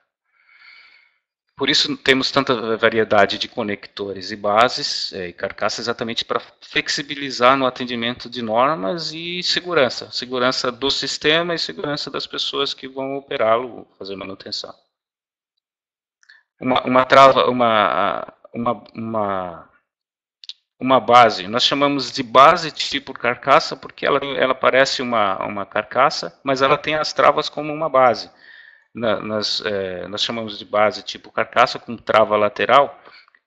Speaker 2: Por isso temos tanta variedade de conectores e bases e carcaças, exatamente para flexibilizar no atendimento de normas e segurança. Segurança do sistema e segurança das pessoas que vão operá-lo, fazer manutenção. Uma base, nós chamamos de base tipo carcaça, porque ela parece uma carcaça, mas ela tem as travas como uma base. Nós chamamos de base tipo carcaça com trava lateral.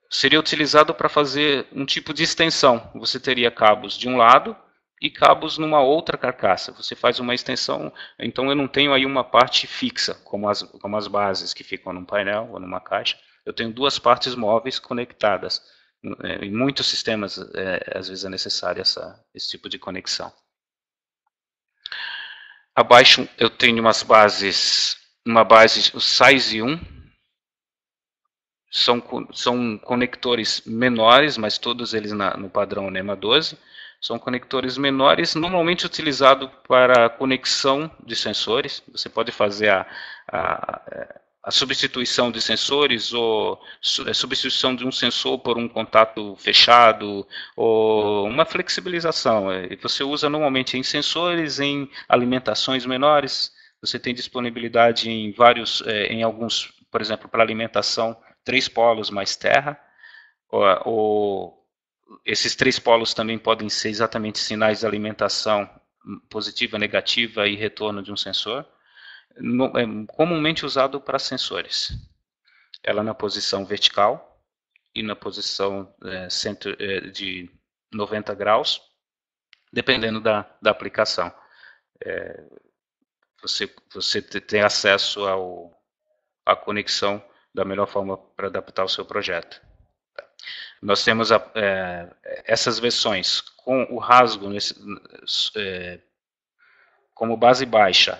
Speaker 2: Seria utilizado para fazer um tipo de extensão. Você teria cabos de um lado e cabos numa outra carcaça. Você faz uma extensão, então eu não tenho aí uma parte fixa, como as bases que ficam num painel ou numa caixa. Eu tenho duas partes móveis conectadas. Em muitos sistemas, às vezes é necessário esse tipo de conexão. Abaixo eu tenho uma base, o size 1, são conectores menores, mas todos eles no padrão NEMA 12, são conectores menores, normalmente utilizados para conexão de sensores. Você pode fazer a substituição de sensores, ou substituição de um sensor por um contato fechado, ou uma flexibilização. Você usa normalmente em sensores, em alimentações menores. Você tem disponibilidade em alguns por exemplo, para alimentação, 3 polos mais terra, esses 3 polos também podem ser exatamente sinais de alimentação positiva, negativa e retorno de um sensor. É comumente usado para sensores. Ela na posição vertical e na posição de 90 graus, dependendo da aplicação. Você tem acesso à conexão da melhor forma para adaptar o seu projeto. Nós temos essas versões com o rasgo como base baixa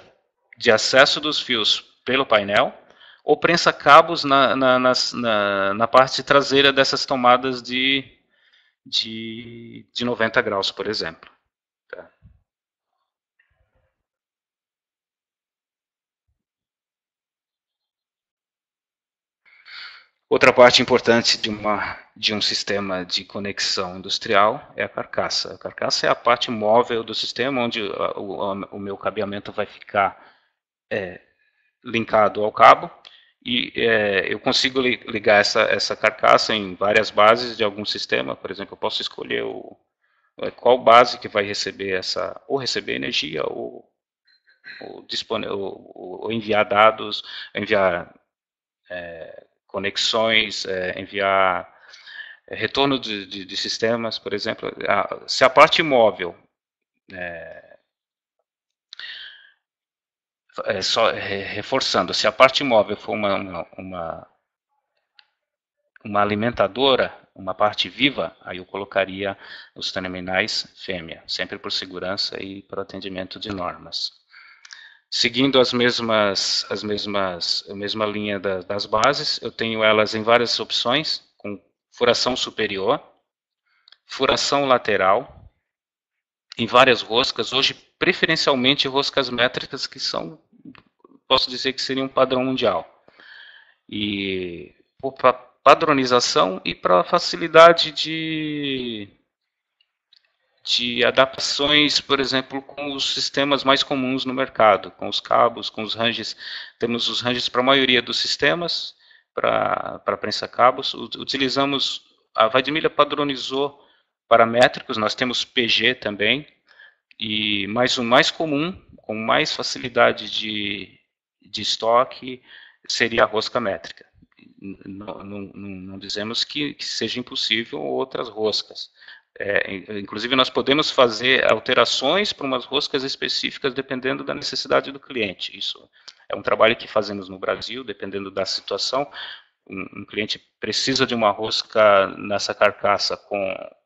Speaker 2: de acesso dos fios pelo painel, ou prensa cabos na parte traseira dessas tomadas de 90 graus, por exemplo. Tá? Outra parte importante de um sistema de conexão industrial é a carcaça. A carcaça é a parte móvel do sistema, onde o meu cabeamento vai ficar linkado ao cabo, e eu consigo ligar essa carcaça em várias bases de algum sistema. Por exemplo, eu posso escolher qual base que vai receber ou receber energia, ou enviar dados, enviar conexões, enviar retorno de sistemas, por exemplo. Se a parte móvel reforçando, se a parte móvel for uma alimentadora, uma parte viva, aí eu colocaria os terminais fêmea, sempre por segurança e por atendimento de normas. Seguindo a mesma linha das bases, eu tenho elas em várias opções, com furação superior, furação lateral, em várias roscas, hoje preferencialmente roscas métricas, que posso dizer que seria um padrão mundial. E para padronização e para facilidade de adaptações, por exemplo, com os sistemas mais comuns no mercado, com os cabos, com os ranges. Temos os ranges para a maioria dos sistemas, para prensa cabos. Utilizamos, a Vaidmilha padronizou paramétricos, nós temos PG também, mas o mais comum, com mais facilidade de estoque, seria a rosca métrica. Não dizemos que seja impossível outras roscas. Inclusive, nós podemos fazer alterações para umas roscas específicas dependendo da necessidade do cliente. Isso é um trabalho que fazemos no Brasil, dependendo da situação. Um cliente precisa de uma rosca nessa carcaça com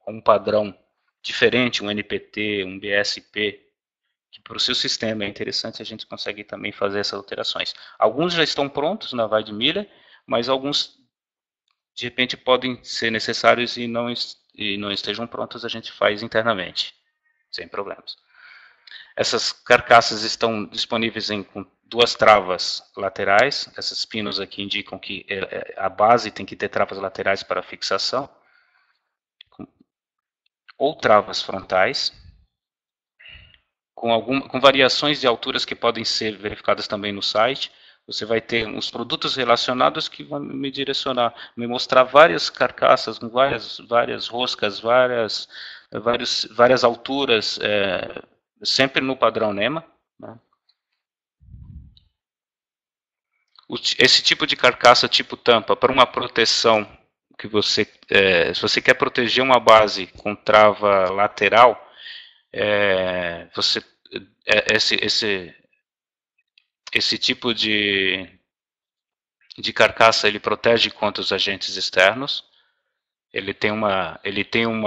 Speaker 2: um padrão diferente, um NPT, um BSP, que para o seu sistema é interessante, a gente consegue também fazer essas alterações. Alguns já estão prontos na Vaidmilha, mas alguns, de repente, podem ser necessários e não estejam prontos, a gente faz internamente, sem problemas. Essas carcaças estão disponíveis com 2 travas laterais. Esses pinos aqui indicam que a base tem que ter travas laterais para fixação, ou travas frontais, com variações de alturas que podem ser verificadas também no site. Você vai ter os produtos relacionados que vão me direcionar, me mostrar várias carcaças, com várias roscas, várias alturas, sempre no padrão NEMA. Né? Esse tipo de carcaça, tipo tampa, para uma proteção, que se você quer proteger uma base com trava lateral, esse tipo de carcaça, ele protege contra os agentes externos. Ele tem um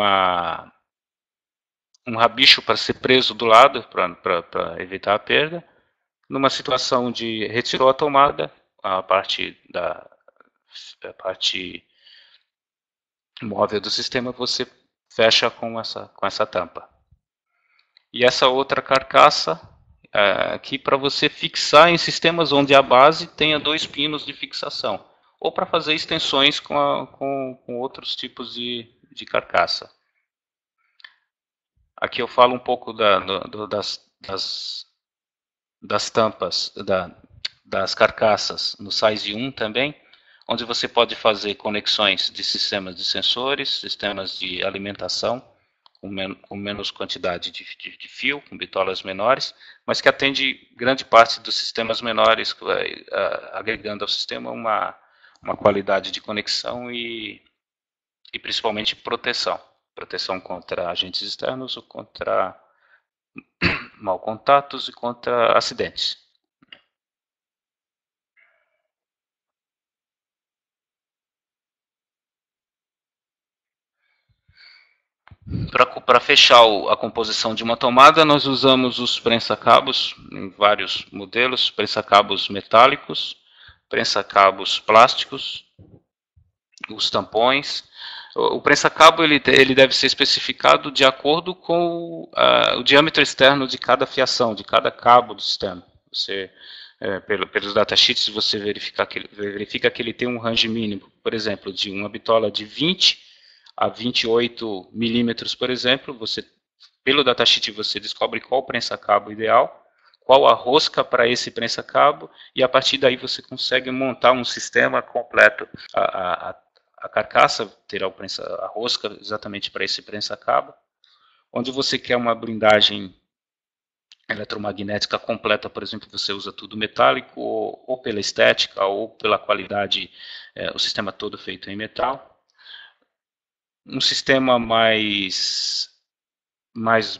Speaker 2: rabicho para ser preso do lado, para evitar a perda. Numa situação de retirou a tomada, a parte móvel do sistema, você fecha com essa tampa. E essa outra carcaça aqui para você fixar em sistemas onde a base tenha 2 pinos de fixação, ou para fazer extensões com outros tipos de carcaça. Aqui eu falo um pouco das tampas, das carcaças no Size 1 também, onde você pode fazer conexões de sistemas de sensores, sistemas de alimentação, com menos quantidade de fio, com bitolas menores, mas que atende grande parte dos sistemas menores, agregando ao sistema uma qualidade de conexão e principalmente proteção. Proteção contra agentes externos, ou contra mau contatos e contra acidentes. Para fechar a composição de uma tomada, nós usamos os prensa-cabos em vários modelos, prensa-cabos metálicos, prensa-cabos plásticos, os tampões. O prensa-cabo ele deve ser especificado de acordo com o diâmetro externo de cada fiação, de cada cabo do sistema. Você, pelos datasheets, você verifica que ele tem um range mínimo, por exemplo, de uma bitola de 20 a 28 milímetros, por exemplo. Pelo datasheet você descobre qual o prensa-cabo ideal, qual a rosca para esse prensa-cabo, e a partir daí você consegue montar um sistema completo. A carcaça terá a rosca exatamente para esse prensa-cabo. Onde você quer uma blindagem eletromagnética completa, por exemplo, você usa tudo metálico, ou pela estética, ou pela qualidade, o sistema todo feito em metal. Um sistema mais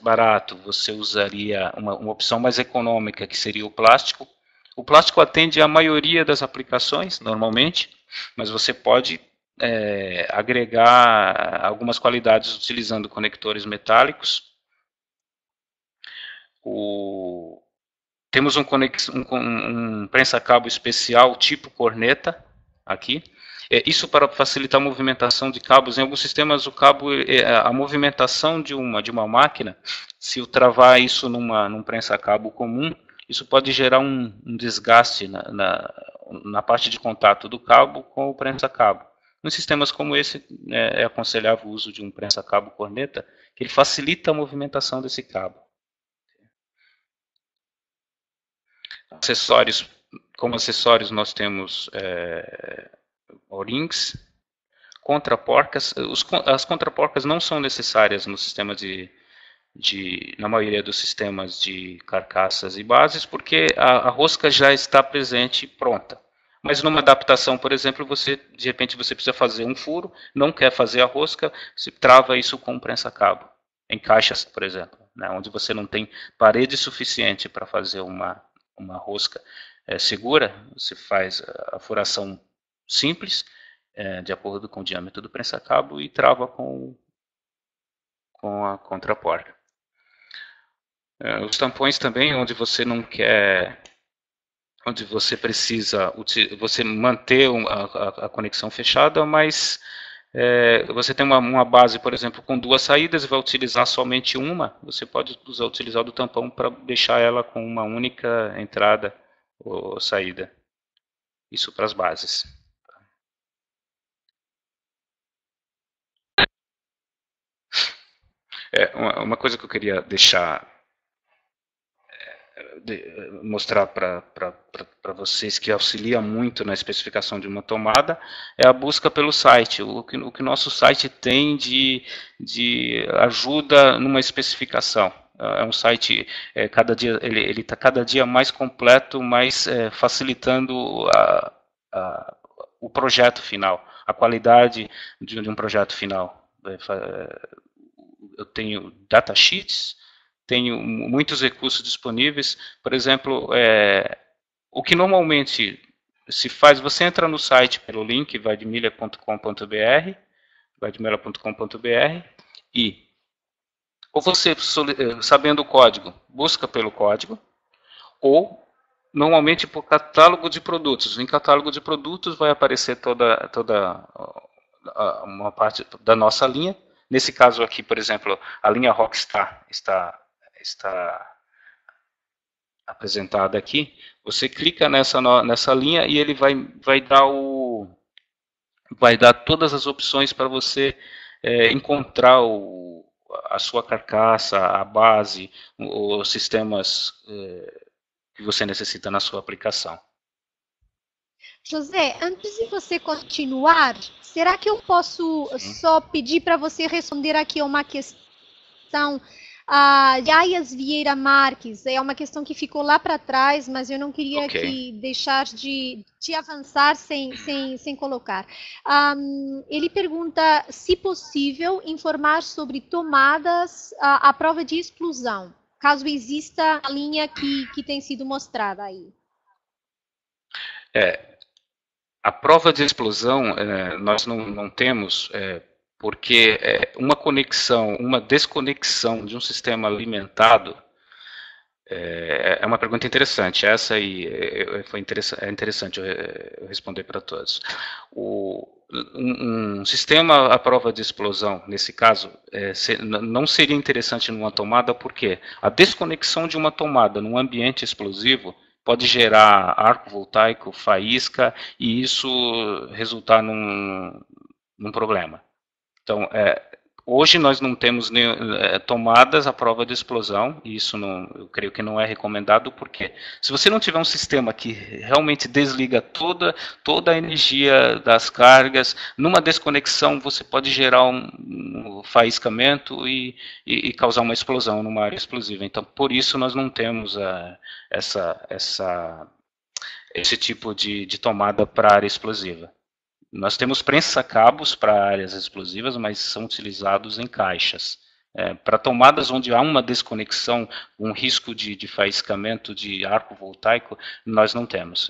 Speaker 2: barato, você usaria uma opção mais econômica, que seria o plástico. O plástico atende a maioria das aplicações, normalmente, mas você pode agregar algumas qualidades utilizando conectores metálicos. Temos um prensa-cabo especial tipo corneta aqui. Isso para facilitar a movimentação de cabos. Em alguns sistemas, a movimentação de uma máquina, se eu travar isso num prensa-cabo comum, isso pode gerar um desgaste na parte de contato do cabo com o prensa-cabo. Em sistemas como esse, é aconselhável o uso de um prensa-cabo corneta, que ele facilita a movimentação desse cabo. Acessórios, como acessórios nós temos O-rings, contraporcas. As contraporcas não são necessárias no sistema na maioria dos sistemas de carcaças e bases, porque a rosca já está presente pronta. Mas numa adaptação, por exemplo, de repente você precisa fazer um furo, não quer fazer a rosca, você trava isso com um prensa-cabo, em caixas, por exemplo, né, onde você não tem parede suficiente para fazer uma rosca segura, você faz a furação simples, de acordo com o diâmetro do prensa-cabo, e trava com a contraporca. Os tampões também, onde você não quer, onde você precisa você manter a conexão fechada, mas você tem uma base, por exemplo, com duas saídas e vai utilizar somente uma, você pode utilizar o do tampão para deixar ela com uma única entrada ou saída. Isso para as bases. Uma coisa que eu queria mostrar para vocês, que auxilia muito na especificação de uma tomada, é a busca pelo site. O que nosso site tem de ajuda numa especificação. É um site, cada dia ele está cada dia mais completo, mais facilitando o projeto final, a qualidade de um projeto final. Eu tenho datasheets, tenho muitos recursos disponíveis. Por exemplo, o que normalmente se faz, você entra no site pelo link vaidmiller.com.br, e ou você, sabendo o código, busca pelo código, ou normalmente por catálogo de produtos. Em catálogo de produtos vai aparecer toda uma parte da nossa linha. Nesse caso aqui, por exemplo, a linha Rockstar está apresentada aqui. Você clica nessa linha e ele vai dar todas as opções para você encontrar a sua carcaça, a base, os sistemas que você necessita na sua aplicação.
Speaker 1: José, antes de você continuar, será que eu posso
Speaker 2: Sim.
Speaker 1: só pedir para você responder aqui a uma questão de Aias Vieira Marques? É uma questão que ficou lá para trás, mas eu não queria
Speaker 2: Ok.
Speaker 1: que deixar de avançar sem colocar. Ele pergunta se possível informar sobre tomadas à prova de explosão, caso exista a linha que tem sido mostrada aí.
Speaker 2: A prova de explosão nós não temos, porque uma conexão, uma desconexão de um sistema alimentado é uma pergunta interessante. Essa aí é interessante eu responder para todos. Um sistema à prova de explosão, nesse caso, não seria interessante numa tomada, porque a desconexão de uma tomada num ambiente explosivo pode gerar arco voltaico, faísca, e isso resultar num problema. Então, hoje nós não temos tomadas à prova de explosão, e isso eu creio que não é recomendado, porque se você não tiver um sistema que realmente desliga toda a energia das cargas, numa desconexão você pode gerar um faiscamento e causar uma explosão numa área explosiva. Então, por isso nós não temos esse tipo de tomada para área explosiva. Nós temos prensa-cabos para áreas explosivas, mas são utilizados em caixas. Para tomadas onde há uma desconexão, um risco de faiscamento de arco voltaico, nós não temos.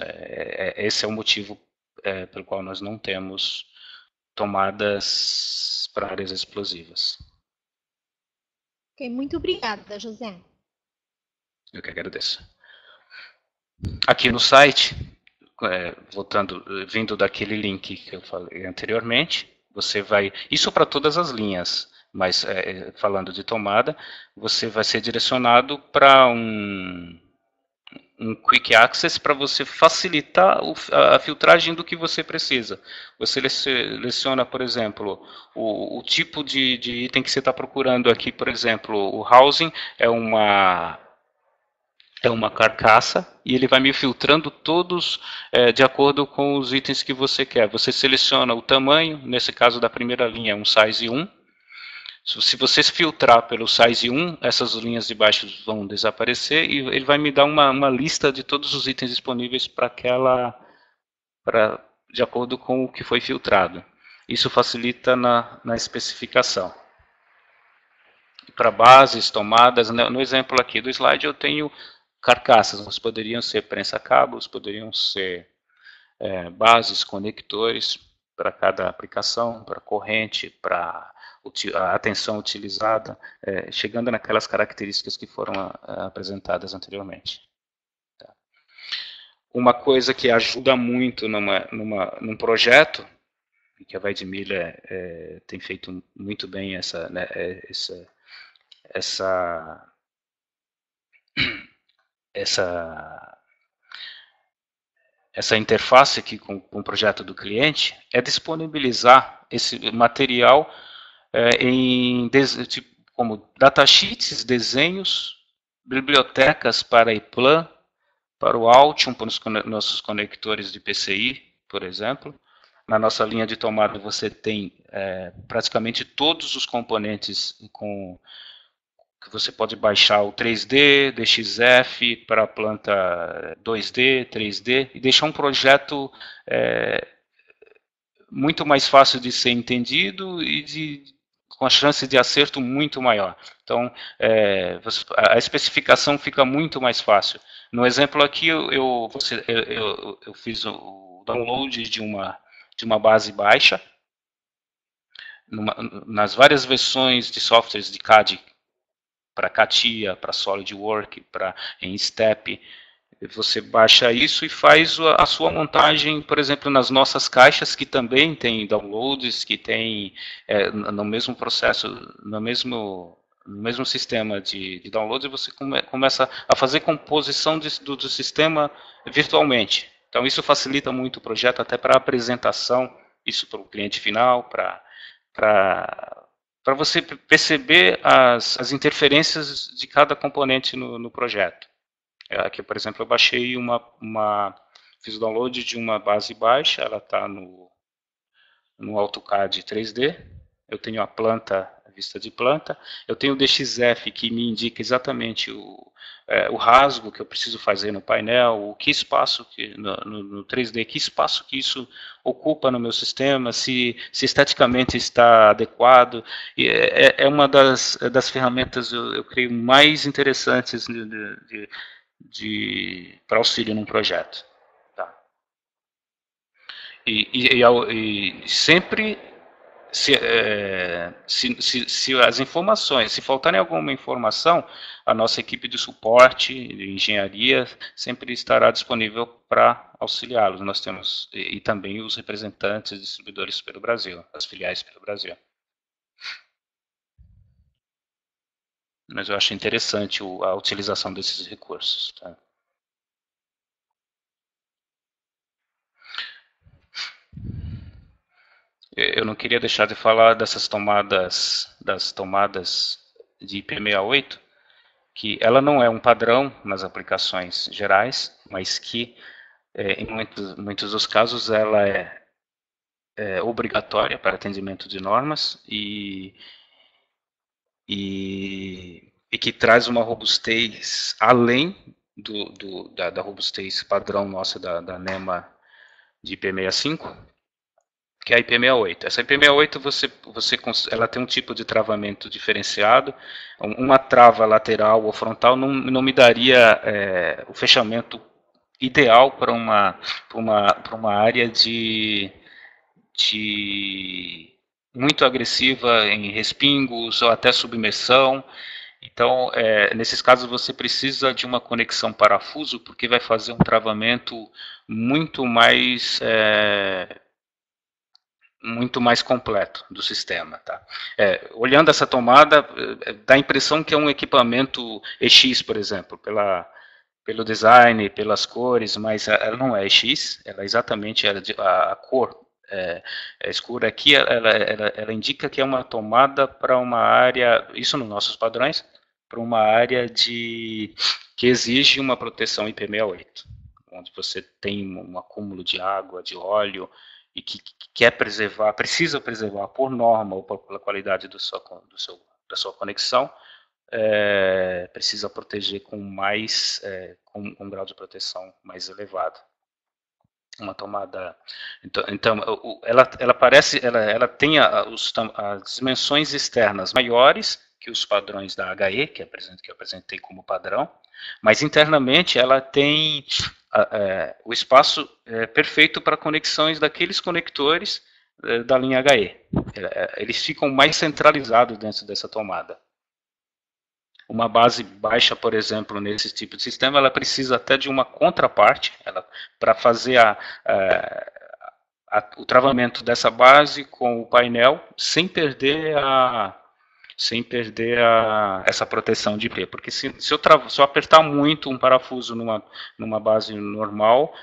Speaker 2: Esse é o motivo pelo qual nós não temos tomadas para áreas explosivas.
Speaker 1: Ok, muito obrigada, José.
Speaker 2: Eu que agradeço. Aqui no site, vindo daquele link que eu falei anteriormente, você vai, isso para todas as linhas, mas falando de tomada, você vai ser direcionado para um Quick Access para você facilitar a filtragem do que você precisa. Você seleciona, por exemplo, o tipo de item que você está procurando aqui, por exemplo, o housing é uma carcaça e ele vai me filtrando todos de acordo com os itens que você quer. Você seleciona o tamanho, nesse caso da primeira linha é um size 1. Se você filtrar pelo size 1, essas linhas de baixo vão desaparecer e ele vai me dar uma lista de todos os itens disponíveis de acordo com o que foi filtrado. Isso facilita na especificação. Para bases, tomadas, no exemplo aqui do slide eu tenho carcaças, mas poderiam ser prensa-cabos, poderiam ser bases, conectores para cada aplicação, para corrente, para a tensão utilizada, chegando naquelas características que foram apresentadas anteriormente. Tá. Uma coisa que ajuda muito num projeto, e que a Vai de Milha tem feito muito bem essa interface aqui com o projeto do cliente é disponibilizar esse material como datasheets, desenhos, bibliotecas para iPlan, para o Altium, para os nossos conectores de PCI, por exemplo. Na nossa linha de tomada você tem praticamente todos os componentes que você pode baixar o 3D, DXF para a planta 2D, 3D e deixar um projeto muito mais fácil de ser entendido e com a chance de acerto muito maior. Então, a especificação fica muito mais fácil. No exemplo aqui, eu fiz o download de uma base baixa, nas várias versões de softwares de CAD, para CATIA, para SolidWorks, em STEP, você baixa isso e faz a sua montagem, por exemplo, nas nossas caixas, que também tem downloads, que tem no mesmo processo, no mesmo sistema de downloads, você começa a fazer composição do sistema virtualmente. Então, isso facilita muito o projeto, até para a apresentação, isso para o cliente final, para você perceber as interferências de cada componente no projeto. Aqui, por exemplo, eu baixei uma fiz o download de uma base baixa, ela está no AutoCAD 3D, eu tenho a planta, a vista de planta, eu tenho o DXF que me indica exatamente o rasgo que eu preciso fazer no painel, o que espaço no 3D, que espaço que isso ocupa no meu sistema, se esteticamente está adequado. E é uma das ferramentas, eu creio, mais interessantes para auxílio num projeto. Tá? E sempre se as informações, se faltarem alguma informação, a nossa equipe de suporte, de engenharia, sempre estará disponível para auxiliá-los. Nós temos, e também os representantes, distribuidores pelo Brasil, as filiais pelo Brasil. Mas eu acho interessante a utilização desses recursos. Tá? Eu não queria deixar de falar das tomadas de IP68, que ela não é um padrão nas aplicações gerais, mas que em muitos dos casos ela é obrigatória para atendimento de normas e que traz uma robustez além da robustez padrão nossa da NEMA de IP65, que é a IP68. Essa IP68 ela tem um tipo de travamento diferenciado. Uma trava lateral ou frontal não me daria o fechamento ideal para uma área de muito agressiva em respingos ou até submersão. Então, nesses casos você precisa de uma conexão parafuso, porque vai fazer um travamento muito mais completo do sistema. Tá? Olhando essa tomada, dá a impressão que é um equipamento EX, por exemplo, pelo design, pelas cores, mas ela não é EX, ela é exatamente a cor escura aqui, ela indica que é uma tomada para uma área, isso nos nossos padrões, para uma área que exige uma proteção IP68, onde você tem um acúmulo de água, de óleo, e que precisa preservar por norma ou pela qualidade da sua conexão, precisa proteger com um grau de proteção mais elevado. Uma tomada, então ela tem as dimensões externas maiores que os padrões da HE, que eu apresentei como padrão, mas internamente ela tem o espaço perfeito para conexões daqueles conectores da linha HE. Eles ficam mais centralizados dentro dessa tomada. Uma base baixa, por exemplo, nesse tipo de sistema, ela precisa até de uma contraparte para fazer o travamento dessa base com o painel sem perder essa proteção de IP. Porque se eu apertar muito um parafuso numa base normal,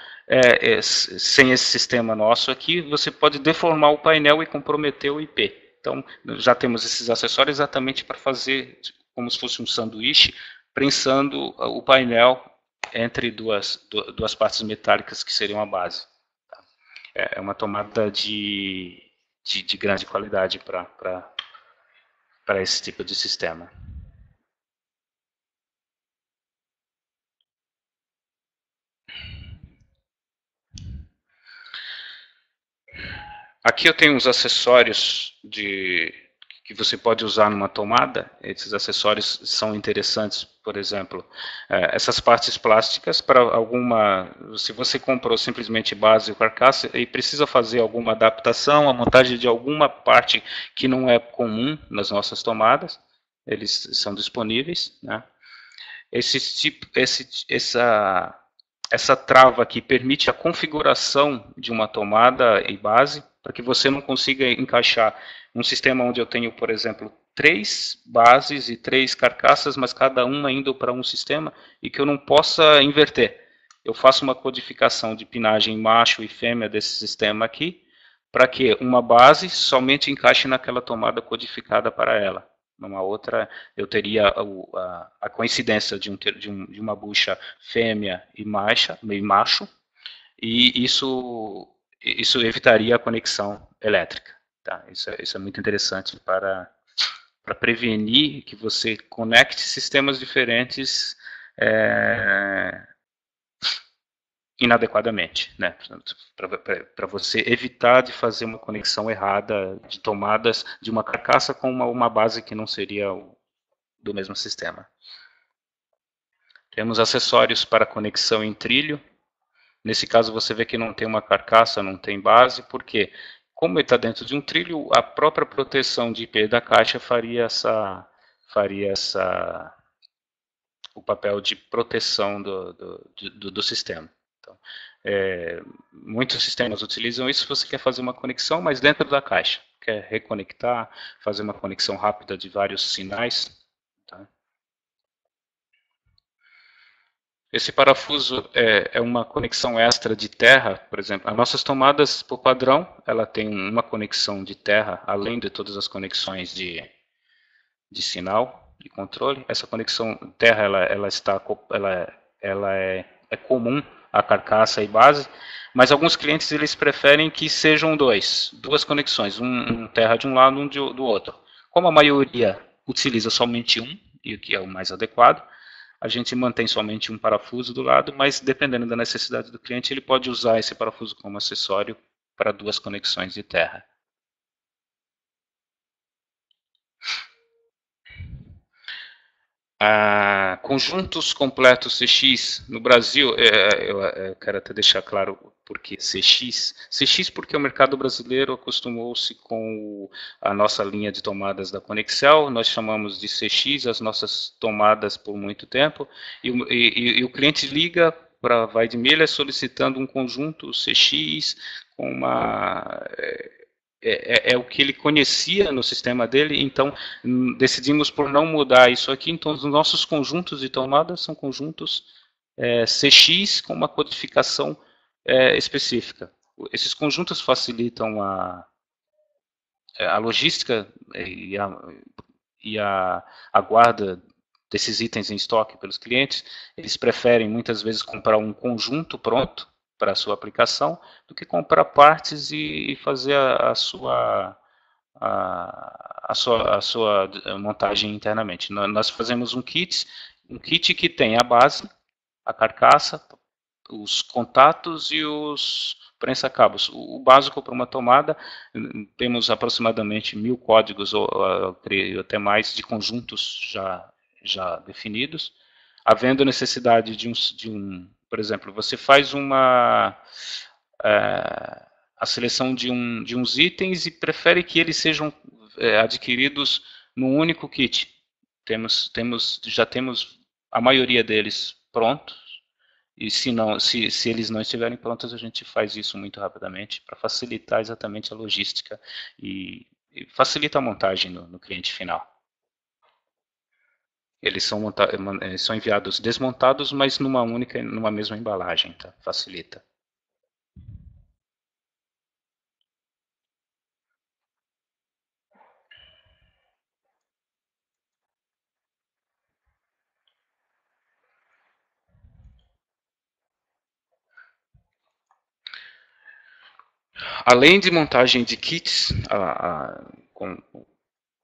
Speaker 2: sem esse sistema nosso aqui, você pode deformar o painel e comprometer o IP. Então, já temos esses acessórios exatamente para fazer como se fosse um sanduíche, prensando o painel entre duas partes metálicas que seriam a base. É uma tomada de grande qualidade para esse tipo de sistema. Aqui eu tenho os acessórios que você pode usar numa tomada. Esses acessórios são interessantes, por exemplo, essas partes plásticas para se você comprou simplesmente base ou carcaça e precisa fazer alguma adaptação, a montagem de alguma parte que não é comum nas nossas tomadas, eles são disponíveis, né? Essa trava aqui permite a configuração de uma tomada e base para que você não consiga encaixar um sistema onde eu tenho, por exemplo, 3 bases e 3 carcaças, mas cada uma indo para um sistema e que eu não possa inverter. Eu faço uma codificação de pinagem macho e fêmea desse sistema aqui, para que uma base somente encaixe naquela tomada codificada para ela. Numa outra, eu teria a coincidência de uma bucha fêmea e macho, e isso evitaria a conexão elétrica. Tá? Isso é muito interessante para prevenir que você conecte sistemas diferentes inadequadamente, né? Para você evitar de fazer uma conexão errada de tomadas de uma carcaça com uma base que não seria do mesmo sistema. Temos acessórios para conexão em trilho. Nesse caso você vê que não tem uma carcaça, não tem base, porque como ele está dentro de um trilho, a própria proteção de IP da caixa faria o papel de proteção do sistema. Então, muitos sistemas utilizam isso se você quer fazer uma conexão, mas dentro da caixa. Quer reconectar, fazer uma conexão rápida de vários sinais. Tá? Esse parafuso é uma conexão extra de terra, por exemplo. As nossas tomadas, por padrão, ela tem uma conexão de terra, além de todas as conexões de sinal, de controle. Essa conexão terra, ela é comum à carcaça e base, mas alguns clientes eles preferem que sejam duas conexões, um terra de um lado e um do outro. Como a maioria utiliza somente um, e o que é o mais adequado, a gente mantém somente um parafuso do lado, mas dependendo da necessidade do cliente, ele pode usar esse parafuso como acessório para duas conexões de terra. Conjuntos completos CX no Brasil, eu quero até deixar claro por que CX. CX porque o mercado brasileiro acostumou-se com a nossa linha de tomadas da Conexel, nós chamamos de CX as nossas tomadas por muito tempo, e o cliente liga para a Vai de Milha solicitando um conjunto CX com uma... É o que ele conhecia no sistema dele, então decidimos por não mudar isso aqui, então os nossos conjuntos de tomadas são conjuntos CX com uma codificação específica. Esses conjuntos facilitam a logística e a guarda desses itens em estoque pelos clientes. Eles preferem muitas vezes comprar um conjunto pronto para a sua aplicação, do que comprar partes e fazer a sua montagem internamente. Nós fazemos um kit que tem a base, a carcaça, os contatos e os prensa-cabos. O básico para uma tomada, temos aproximadamente 1000 códigos, ou até mais, de conjuntos já definidos. Havendo necessidade de por exemplo, você faz a seleção de uns itens e prefere que eles sejam adquiridos num único kit. Já temos a maioria deles prontos, e se eles não estiverem prontos, a gente faz isso muito rapidamente para facilitar exatamente a logística e facilita a montagem no cliente final. Eles são enviados desmontados, mas numa mesma embalagem, tá? Facilita. Além de montagem de kits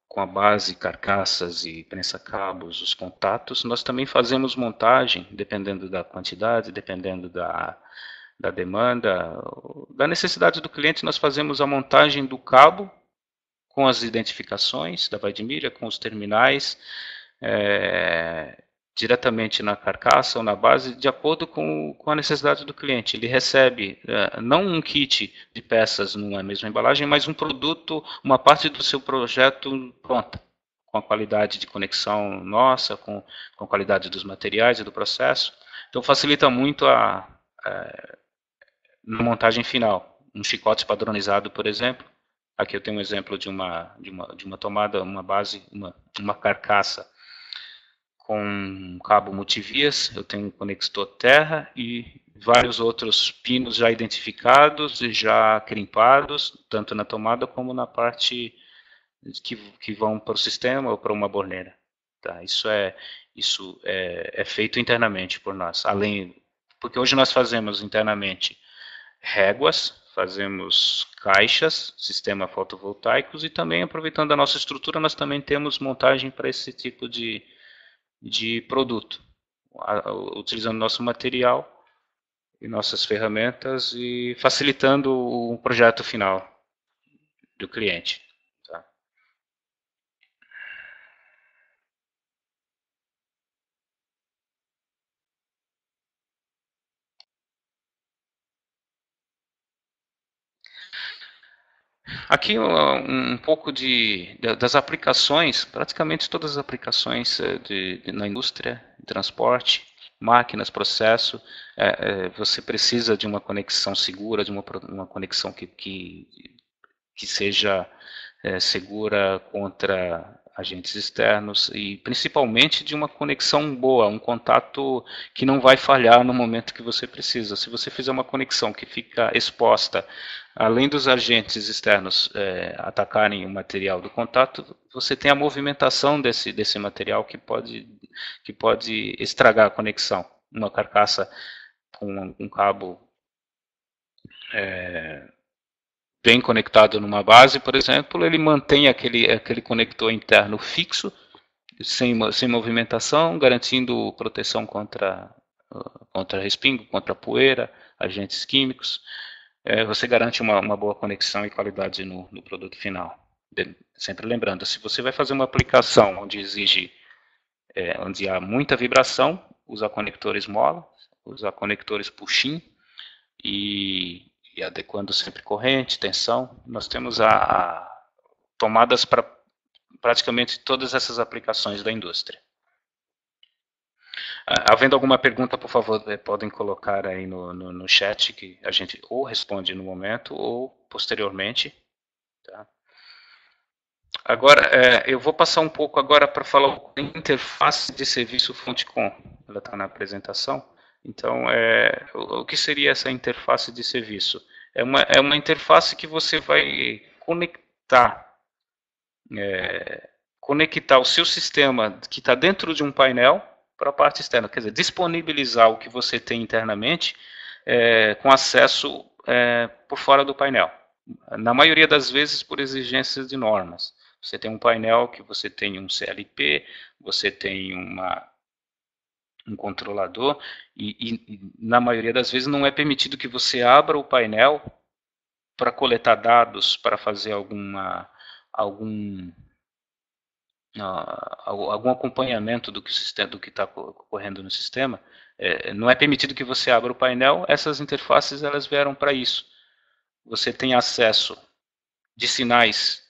Speaker 2: com a base, carcaças e prensa-cabos, os contatos, nós também fazemos montagem, dependendo da quantidade, dependendo da demanda, da necessidade do cliente, nós fazemos a montagem do cabo com as identificações da Vai de Milha, com os terminais, diretamente na carcaça ou na base, de acordo com a necessidade do cliente. Ele recebe não um kit de peças numa mesma embalagem, mas um produto, uma parte do seu projeto pronta, com a qualidade de conexão nossa, com a qualidade dos materiais e do processo. Então facilita muito na montagem final. Um chicote padronizado, por exemplo. Aqui eu tenho um exemplo de uma tomada, uma base, uma carcaça com um cabo multivias. Eu tenho um conector terra e vários outros pinos já identificados e já crimpados, tanto na tomada como na parte que vão para o sistema ou para uma borneira. Tá? Isso é feito internamente por nós. Porque hoje nós fazemos internamente réguas, fazemos caixas, sistema fotovoltaicos e também, aproveitando a nossa estrutura, nós também temos montagem para esse tipo de produto, utilizando nosso material e nossas ferramentas e facilitando o projeto final do cliente. Tá? Aqui um pouco das aplicações, praticamente todas as aplicações na indústria, transporte, máquinas, processo, você precisa de uma conexão segura, de uma conexão que seja segura contra agentes externos e principalmente de uma conexão boa, um contato que não vai falhar no momento que você precisa. Se você fizer uma conexão que fica exposta, além dos agentes externos atacarem o material do contato, você tem a movimentação desse material que pode estragar a conexão. Uma carcaça com um cabo bem conectado numa base, por exemplo, ele mantém aquele conector interno fixo, sem movimentação, garantindo proteção contra respingo, contra poeira, agentes químicos. Você garante uma boa conexão e qualidade no produto final. Sempre lembrando, se você vai fazer uma aplicação onde há muita vibração, usa conectores mola, usa conectores push-in e adequando sempre corrente, tensão. Nós temos tomadas para praticamente todas essas aplicações da indústria. Havendo alguma pergunta, por favor, podem colocar aí no chat, que a gente ou responde no momento ou posteriormente. Tá? Agora, eu vou passar um pouco agora para falar da interface de serviço Frontcom. Ela está na apresentação. Então, o que seria essa interface de serviço? É uma interface que você vai conectar o seu sistema que está dentro de um painel para a parte externa, quer dizer, disponibilizar o que você tem internamente com acesso por fora do painel. Na maioria das vezes por exigências de normas. Você tem um painel que você tem um CLP, você tem um controlador, e na maioria das vezes não é permitido que você abra o painel para coletar dados, para fazer algum acompanhamento do que está ocorrendo no sistema. Não é permitido que você abra o painel. Essas interfaces elas vieram para isso. Você tem acesso de sinais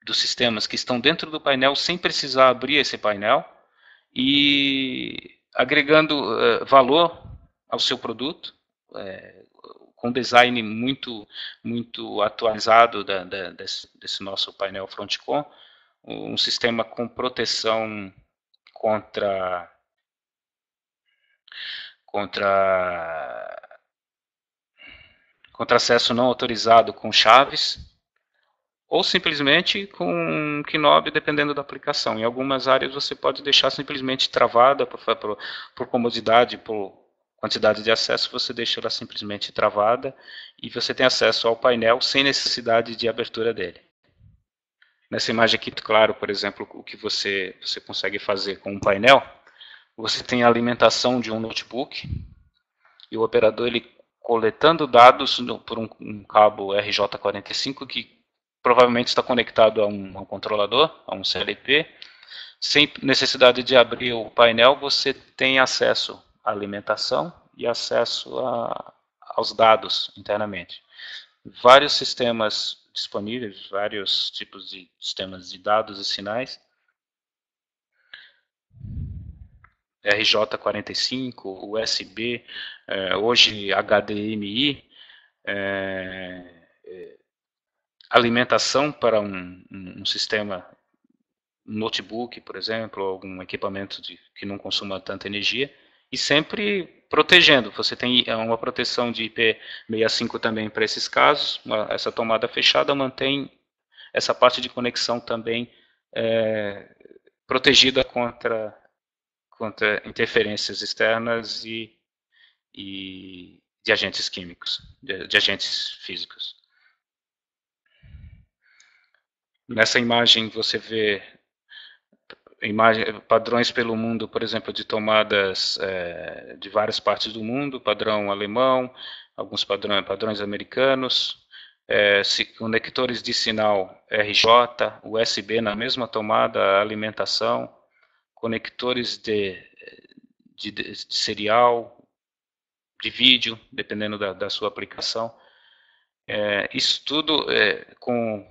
Speaker 2: dos sistemas que estão dentro do painel sem precisar abrir esse painel e agregando valor ao seu produto, com design muito atualizado desse nosso painel Frontcom, um sistema com proteção contra acesso não autorizado com chaves, ou simplesmente com um knob, dependendo da aplicação. Em algumas áreas você pode deixar simplesmente travada, por comodidade, por quantidade de acesso, você deixa ela simplesmente travada e você tem acesso ao painel sem necessidade de abertura dele. Nessa imagem aqui, claro, por exemplo, o que você consegue fazer com um painel, você tem a alimentação de um notebook e o operador, ele coletando dados por um cabo RJ45 que provavelmente está conectado a um controlador, a um CLP. Sem necessidade de abrir o painel, você tem acesso à alimentação e acesso aos dados internamente. Vários sistemas disponíveis, vários tipos de sistemas de dados e sinais. RJ45, USB, hoje HDMI, alimentação para um sistema notebook, por exemplo, algum equipamento que não consuma tanta energia, e sempre protegendo. Você tem uma proteção de IP65 também para esses casos. Essa tomada fechada mantém essa parte de conexão também protegida contra, interferências externas e de agentes químicos, de agentes físicos. Nessa imagem você vê padrões pelo mundo, por exemplo, de tomadas de várias partes do mundo, padrão alemão, alguns padrões americanos, conectores de sinal RJ, USB na mesma tomada, alimentação, conectores de serial, de vídeo, dependendo da sua aplicação. Isso tudo com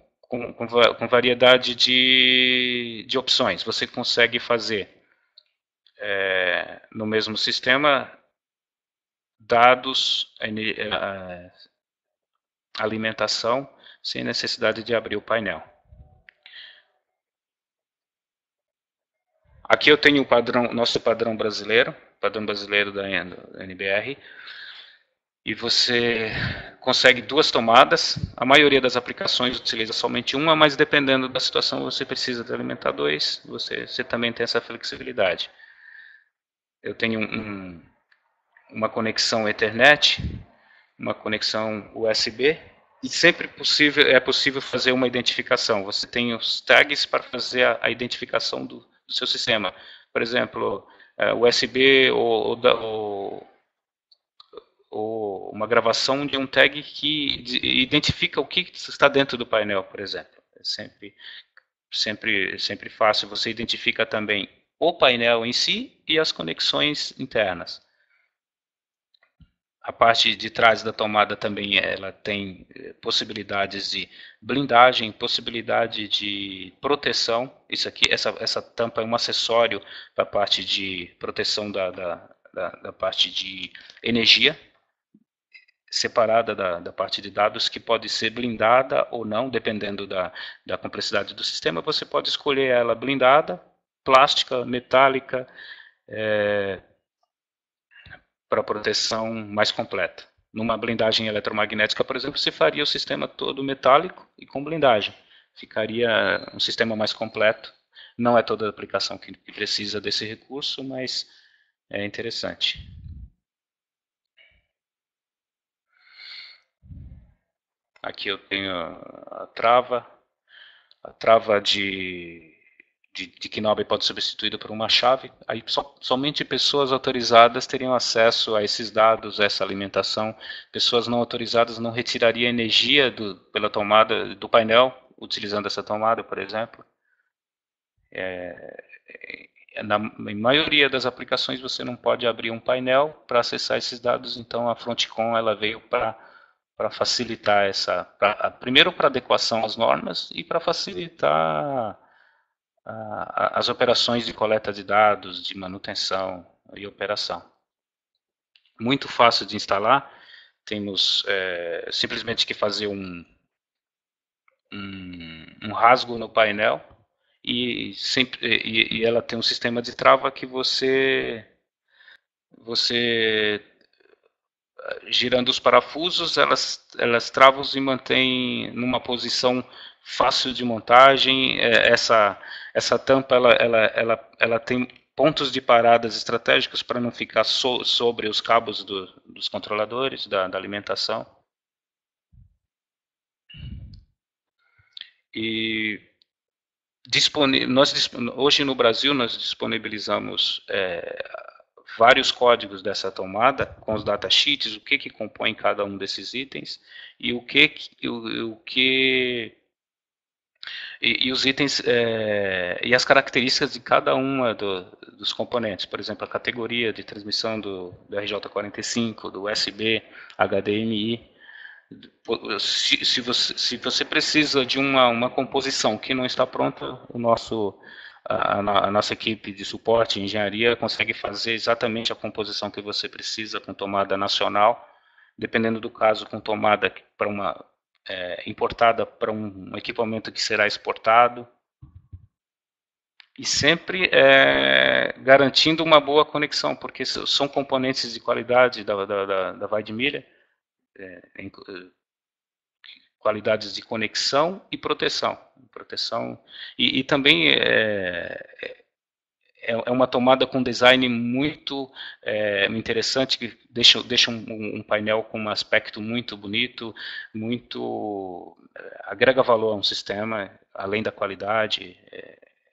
Speaker 2: variedade de opções. Você consegue fazer no mesmo sistema dados, alimentação, sem necessidade de abrir o painel. Aqui eu tenho o nosso padrão brasileiro da NBR, e você consegue 2 tomadas. A maioria das aplicações utiliza somente uma, mas dependendo da situação você precisa de alimentar 2, você também tem essa flexibilidade. Eu tenho uma conexão Ethernet, uma conexão USB, e sempre é possível fazer uma identificação. Você tem os tags para fazer a identificação do seu sistema. Por exemplo, USB ou uma gravação de um tag que identifica o que está dentro do painel, por exemplo. É sempre fácil. Você identifica também o painel em si e as conexões internas. A parte de trás da tomada também ela tem possibilidades de blindagem, possibilidade de proteção. Isso aqui, essa tampa é um acessório para a parte de proteção da parte de energia, separada da parte de dados, que pode ser blindada ou não, dependendo da complexidade do sistema. Você pode escolher ela blindada, plástica, metálica, para proteção mais completa. Numa blindagem eletromagnética, por exemplo, você faria o sistema todo metálico e com blindagem. Ficaria um sistema mais completo. Não é toda aplicação que precisa desse recurso, mas é interessante. Aqui eu tenho a trava. A trava de Knob pode ser substituída por uma chave. Aí somente pessoas autorizadas teriam acesso a esses dados, a essa alimentação. Pessoas não autorizadas não retirariam energia pela tomada do painel, utilizando essa tomada, por exemplo. Na maioria das aplicações você não pode abrir um painel para acessar esses dados, então a Frontcom ela veio para facilitar primeiro para adequação às normas e para facilitar as operações de coleta de dados, de manutenção e operação. Muito fácil de instalar. Temos simplesmente que fazer um rasgo no painel e ela tem um sistema de trava que você girando os parafusos, elas travam e mantêm numa posição fácil de montagem. Essa tampa ela tem pontos de paradas estratégicos para não ficar sobre os cabos dos controladores da alimentação. E hoje no Brasil nós disponibilizamos vários códigos dessa tomada, com os datasheets, o que compõe cada um desses itens, e os itens e as características de cada uma dos componentes. Por exemplo, a categoria de transmissão do RJ45, do USB, HDMI. Se você precisa de uma composição que não está pronta, a nossa equipe de suporte e engenharia consegue fazer exatamente a composição que você precisa com tomada nacional, dependendo do caso, com tomada importada para um equipamento que será exportado, e sempre garantindo uma boa conexão, porque são componentes de qualidade da Weidmiller, qualidades de conexão e proteção. E também é uma tomada com design muito interessante, que deixa um painel com um aspecto muito bonito, agrega valor a um sistema, além da qualidade,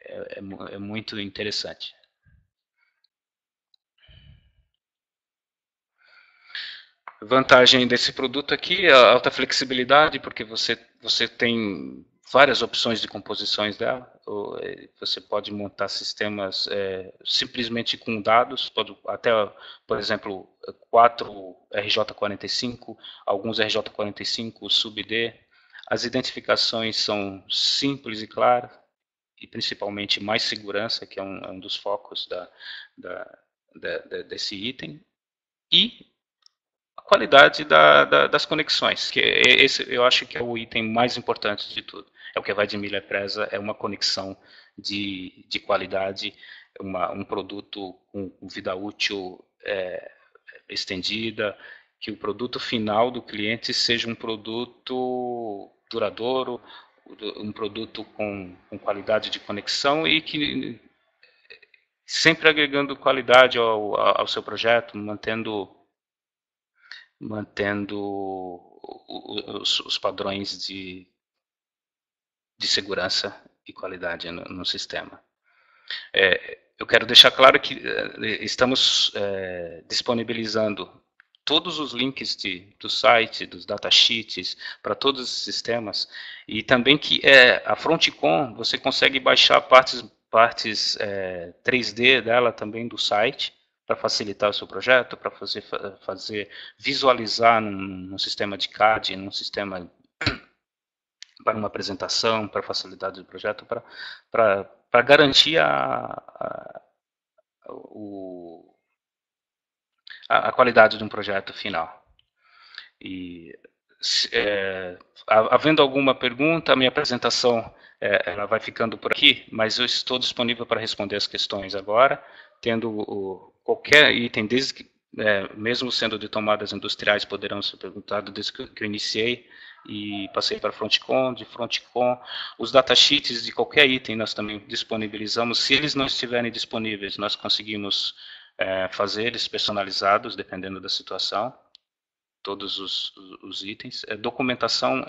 Speaker 2: é muito interessante. Vantagem desse produto aqui é a alta flexibilidade, porque você tem várias opções de composições dela. Você pode montar sistemas simplesmente com dados, até, por exemplo, 4 RJ45, alguns RJ45 sub-D. As identificações são simples e claras, e principalmente mais segurança, que é um dos focos desse item. E a qualidade das conexões, que esse eu acho que é o item mais importante de tudo. É o que a Vai de Milha preza, é uma conexão de qualidade, um produto com vida útil estendida, que o produto final do cliente seja um produto duradouro, um produto com qualidade de conexão e que sempre agregando qualidade ao seu projeto, mantendo os padrões de segurança e qualidade no sistema. Eu quero deixar claro que estamos disponibilizando todos os links do site, dos datasheets, para todos os sistemas, e também que a Frontcom, você consegue baixar partes 3D dela também do site, para facilitar o seu projeto, para fazer visualizar num sistema de CAD, num sistema para uma apresentação, para facilidade do projeto, para garantir a qualidade de um projeto final. E havendo alguma pergunta, a minha apresentação ela vai ficando por aqui, mas eu estou disponível para responder as questões agora, tendo qualquer item, desde que, mesmo sendo de tomadas industriais, poderão ser perguntados desde que eu iniciei e passei para Frontcom, de Frontcom. Os datasheets de qualquer item nós também disponibilizamos. Se eles não estiverem disponíveis, nós conseguimos fazer eles personalizados, dependendo da situação, todos os itens. Documentação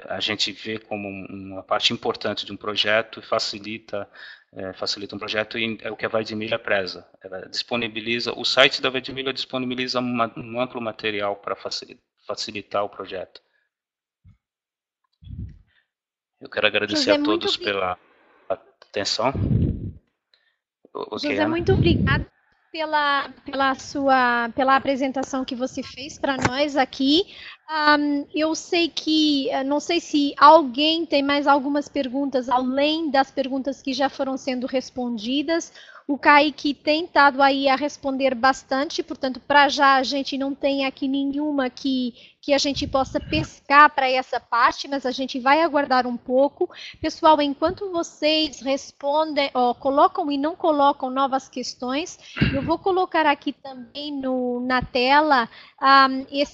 Speaker 2: a gente vê como uma parte importante de um projeto e facilita um projeto, e é o que a Vai de Milha preza. Ela disponibiliza, o site da Vai de Milha disponibiliza um amplo material para facilitar o projeto. Eu quero agradecer a todos pela atenção.
Speaker 1: José, muito obrigada pela apresentação que você fez para nós aqui. Eu sei que, não sei se alguém tem mais algumas perguntas, além das perguntas que já foram sendo respondidas. O Kaique tem estado aí a responder bastante, portanto, para já a gente não tem aqui nenhuma que a gente possa pescar para essa parte, mas a gente vai aguardar um pouco. Pessoal, enquanto vocês respondem, colocam e não colocam novas questões, eu vou colocar aqui também na tela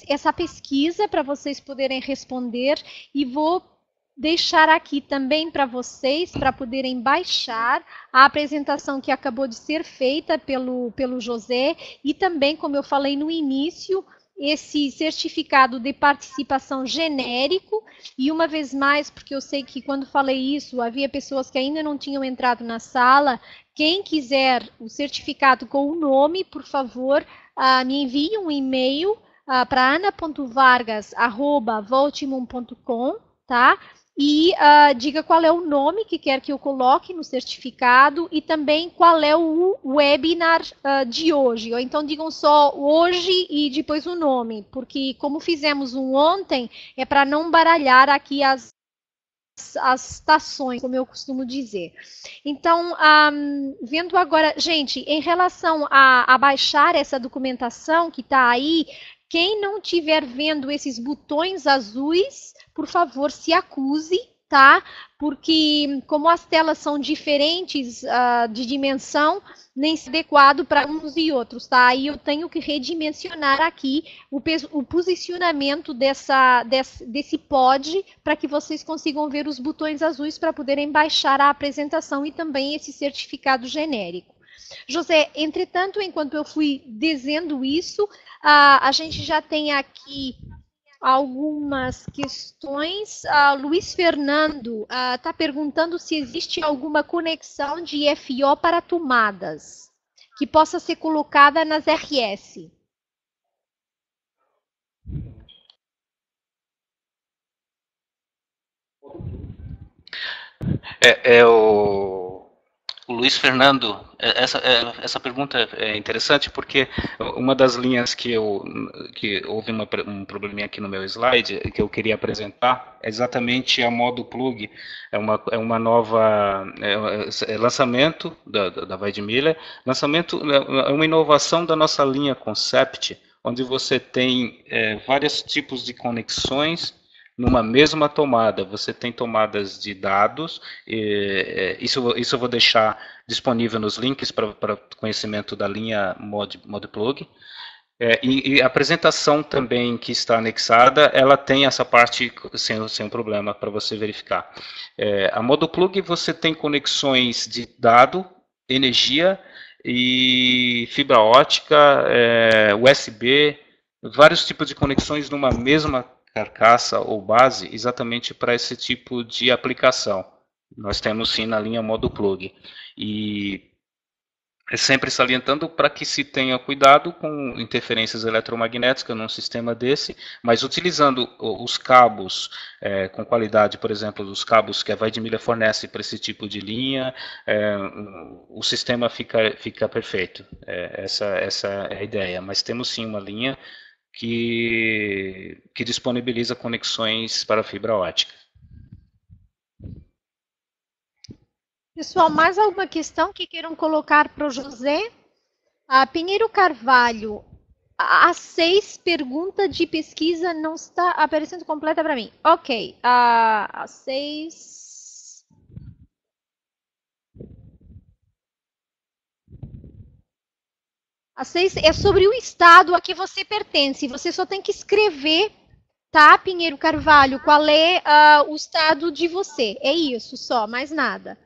Speaker 1: essa pesquisa para vocês poderem responder, e vou deixar aqui também para vocês, para poderem baixar a apresentação que acabou de ser feita pelo José, e também, como eu falei no início, esse certificado de participação genérico. E uma vez mais, porque eu sei que quando falei isso, havia pessoas que ainda não tinham entrado na sala, quem quiser o certificado com o nome, por favor, me envie um e-mail para ana.vargas@voltimum.com, tá? E diga qual é o nome que quer que eu coloque no certificado e também qual é o webinar de hoje. Ou então digam só hoje e depois o nome, porque como fizemos um ontem, é para não baralhar aqui as estações, como eu costumo dizer. Então, vendo agora, gente, em relação a baixar essa documentação que está aí, quem não estiver vendo esses botões azuis, por favor, se acuse, tá? Porque como as telas são diferentes de dimensão, nem se adequado para uns e outros, tá? Aí eu tenho que redimensionar aqui o posicionamento desse pod para que vocês consigam ver os botões azuis para poderem baixar a apresentação e também esse certificado genérico. José, entretanto, enquanto eu fui dizendo isso, a gente já tem aqui algumas questões. Luiz Fernando está perguntando se existe alguma conexão de FO para tomadas que possa ser colocada nas RS.
Speaker 2: O Luiz Fernando, essa pergunta é interessante porque uma das linhas que houve um probleminha aqui no meu slide que eu queria apresentar é exatamente a modo plug, é uma nova lançamento da Weidmiller, é uma inovação da nossa linha Concept, onde você tem vários tipos de conexões numa mesma tomada. Você tem tomadas de dados, isso eu vou deixar disponível nos links para conhecimento da linha ModPlug. E a apresentação também que está anexada, ela tem essa parte sem problema para você verificar. A ModPlug você tem conexões de dado, energia e fibra ótica, USB, vários tipos de conexões numa mesma carcaça ou base exatamente para esse tipo de aplicação. Nós temos sim na linha ModPlug. E sempre salientando para que se tenha cuidado com interferências eletromagnéticas num sistema desse, mas utilizando os cabos com qualidade, por exemplo, dos cabos que a Weidmiller fornece para esse tipo de linha, o sistema fica perfeito. Essa é a ideia. Mas temos sim uma linha que disponibiliza conexões para fibra ótica.
Speaker 1: Pessoal, mais alguma questão que queiram colocar para o José? Pinheiro Carvalho, a 6 pergunta de pesquisa não está aparecendo completa para mim. Ok, a 6... A 6 é sobre o estado a que você pertence. Você só tem que escrever, tá, Pinheiro Carvalho, qual é o estado de você. É isso só, mais nada.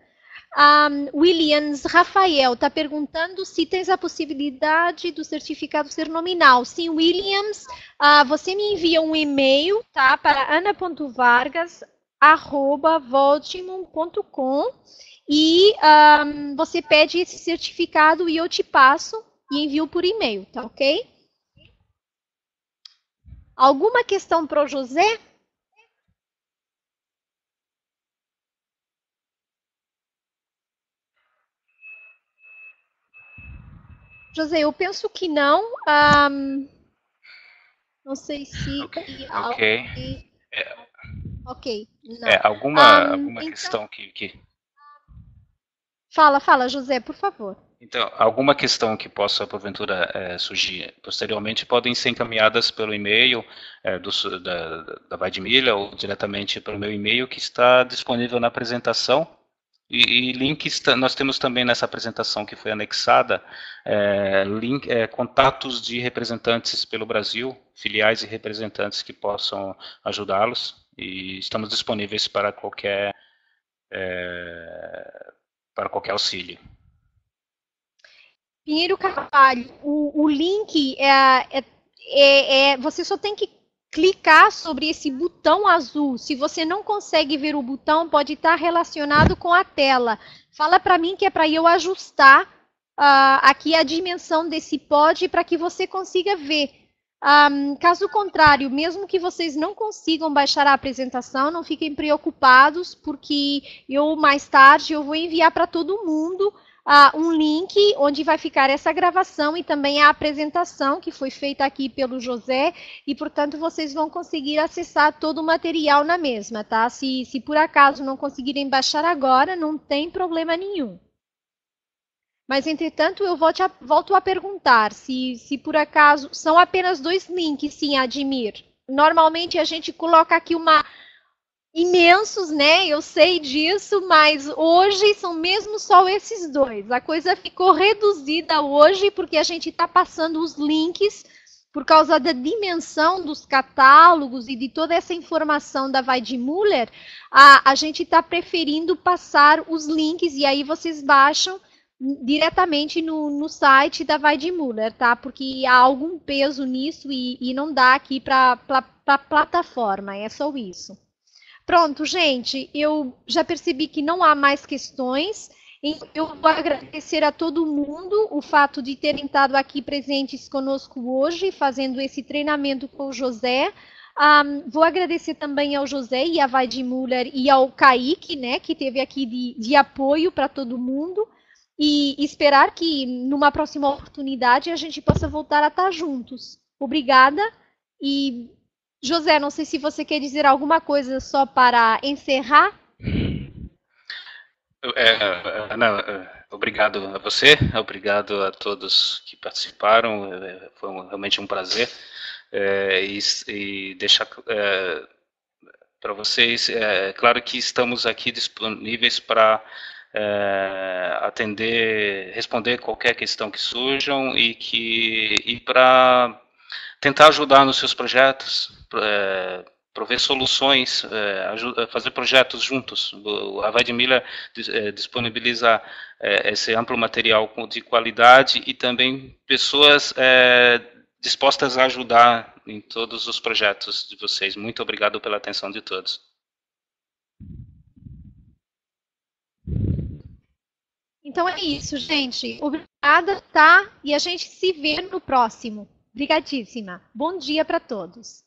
Speaker 1: Williams Rafael está perguntando se tens a possibilidade do certificado ser nominal. Sim, Williams, você me envia um e-mail, tá, para ana.vargas@voltimum.com e você pede esse certificado e eu te passo e envio por e-mail, tá ok? Alguma questão para o José? José, eu penso que não. Não sei se...
Speaker 2: Ok.
Speaker 1: Ok. Não.
Speaker 2: Alguma
Speaker 1: então...
Speaker 2: questão que...
Speaker 1: Fala, José, por favor.
Speaker 2: Então, alguma questão que possa, porventura, surgir posteriormente podem ser encaminhadas pelo e-mail da Weidmiller ou diretamente pelo meu e-mail que está disponível na apresentação. E links, nós temos também nessa apresentação que foi anexada, contatos de representantes pelo Brasil, filiais e representantes que possam ajudá-los. E estamos disponíveis para qualquer auxílio.
Speaker 1: Pinheiro Carvalho, o link você só tem que clicar sobre esse botão azul. Se você não consegue ver o botão, pode estar relacionado com a tela. Fala para mim que é para eu ajustar aqui a dimensão desse pod para que você consiga ver. Caso contrário, mesmo que vocês não consigam baixar a apresentação, não fiquem preocupados, porque mais tarde eu vou enviar para todo mundo um link onde vai ficar essa gravação e também a apresentação que foi feita aqui pelo José e, portanto, vocês vão conseguir acessar todo o material na mesma, tá? Se por acaso não conseguirem baixar agora, não tem problema nenhum. Mas, entretanto, eu volto a perguntar se por acaso são apenas 2 links, sim, Admir. Normalmente a gente coloca aqui imensos, né? Eu sei disso, mas hoje são mesmo só esses dois. A coisa ficou reduzida hoje porque a gente está passando os links por causa da dimensão dos catálogos e de toda essa informação da Weidmuller. A gente está preferindo passar os links e aí vocês baixam diretamente no site da Weidmuller, tá? Porque há algum peso nisso e não dá aqui para a plataforma, é só isso. Pronto, gente, eu já percebi que não há mais questões. Eu vou agradecer a todo mundo o fato de terem estado aqui presentes conosco hoje, fazendo esse treinamento com o José. Vou agradecer também ao José e à Weidmuller e ao Kaique, né, que teve aqui de apoio para todo mundo. E esperar que numa próxima oportunidade a gente possa voltar a estar juntos. Obrigada e José, não sei se você quer dizer alguma coisa só para encerrar.
Speaker 2: Não, obrigado a você, obrigado a todos que participaram, foi realmente um prazer. E deixar para vocês, claro que estamos aqui disponíveis para atender, responder qualquer questão que surjam e para tentar ajudar nos seus projetos, prover soluções, fazer projetos juntos. A Weidmuller disponibiliza esse amplo material de qualidade e também pessoas dispostas a ajudar em todos os projetos de vocês. Muito obrigado pela atenção de todos.
Speaker 1: Então é isso, gente. Obrigada, tá? E a gente se vê no próximo. Obrigadíssima. Bom dia para todos.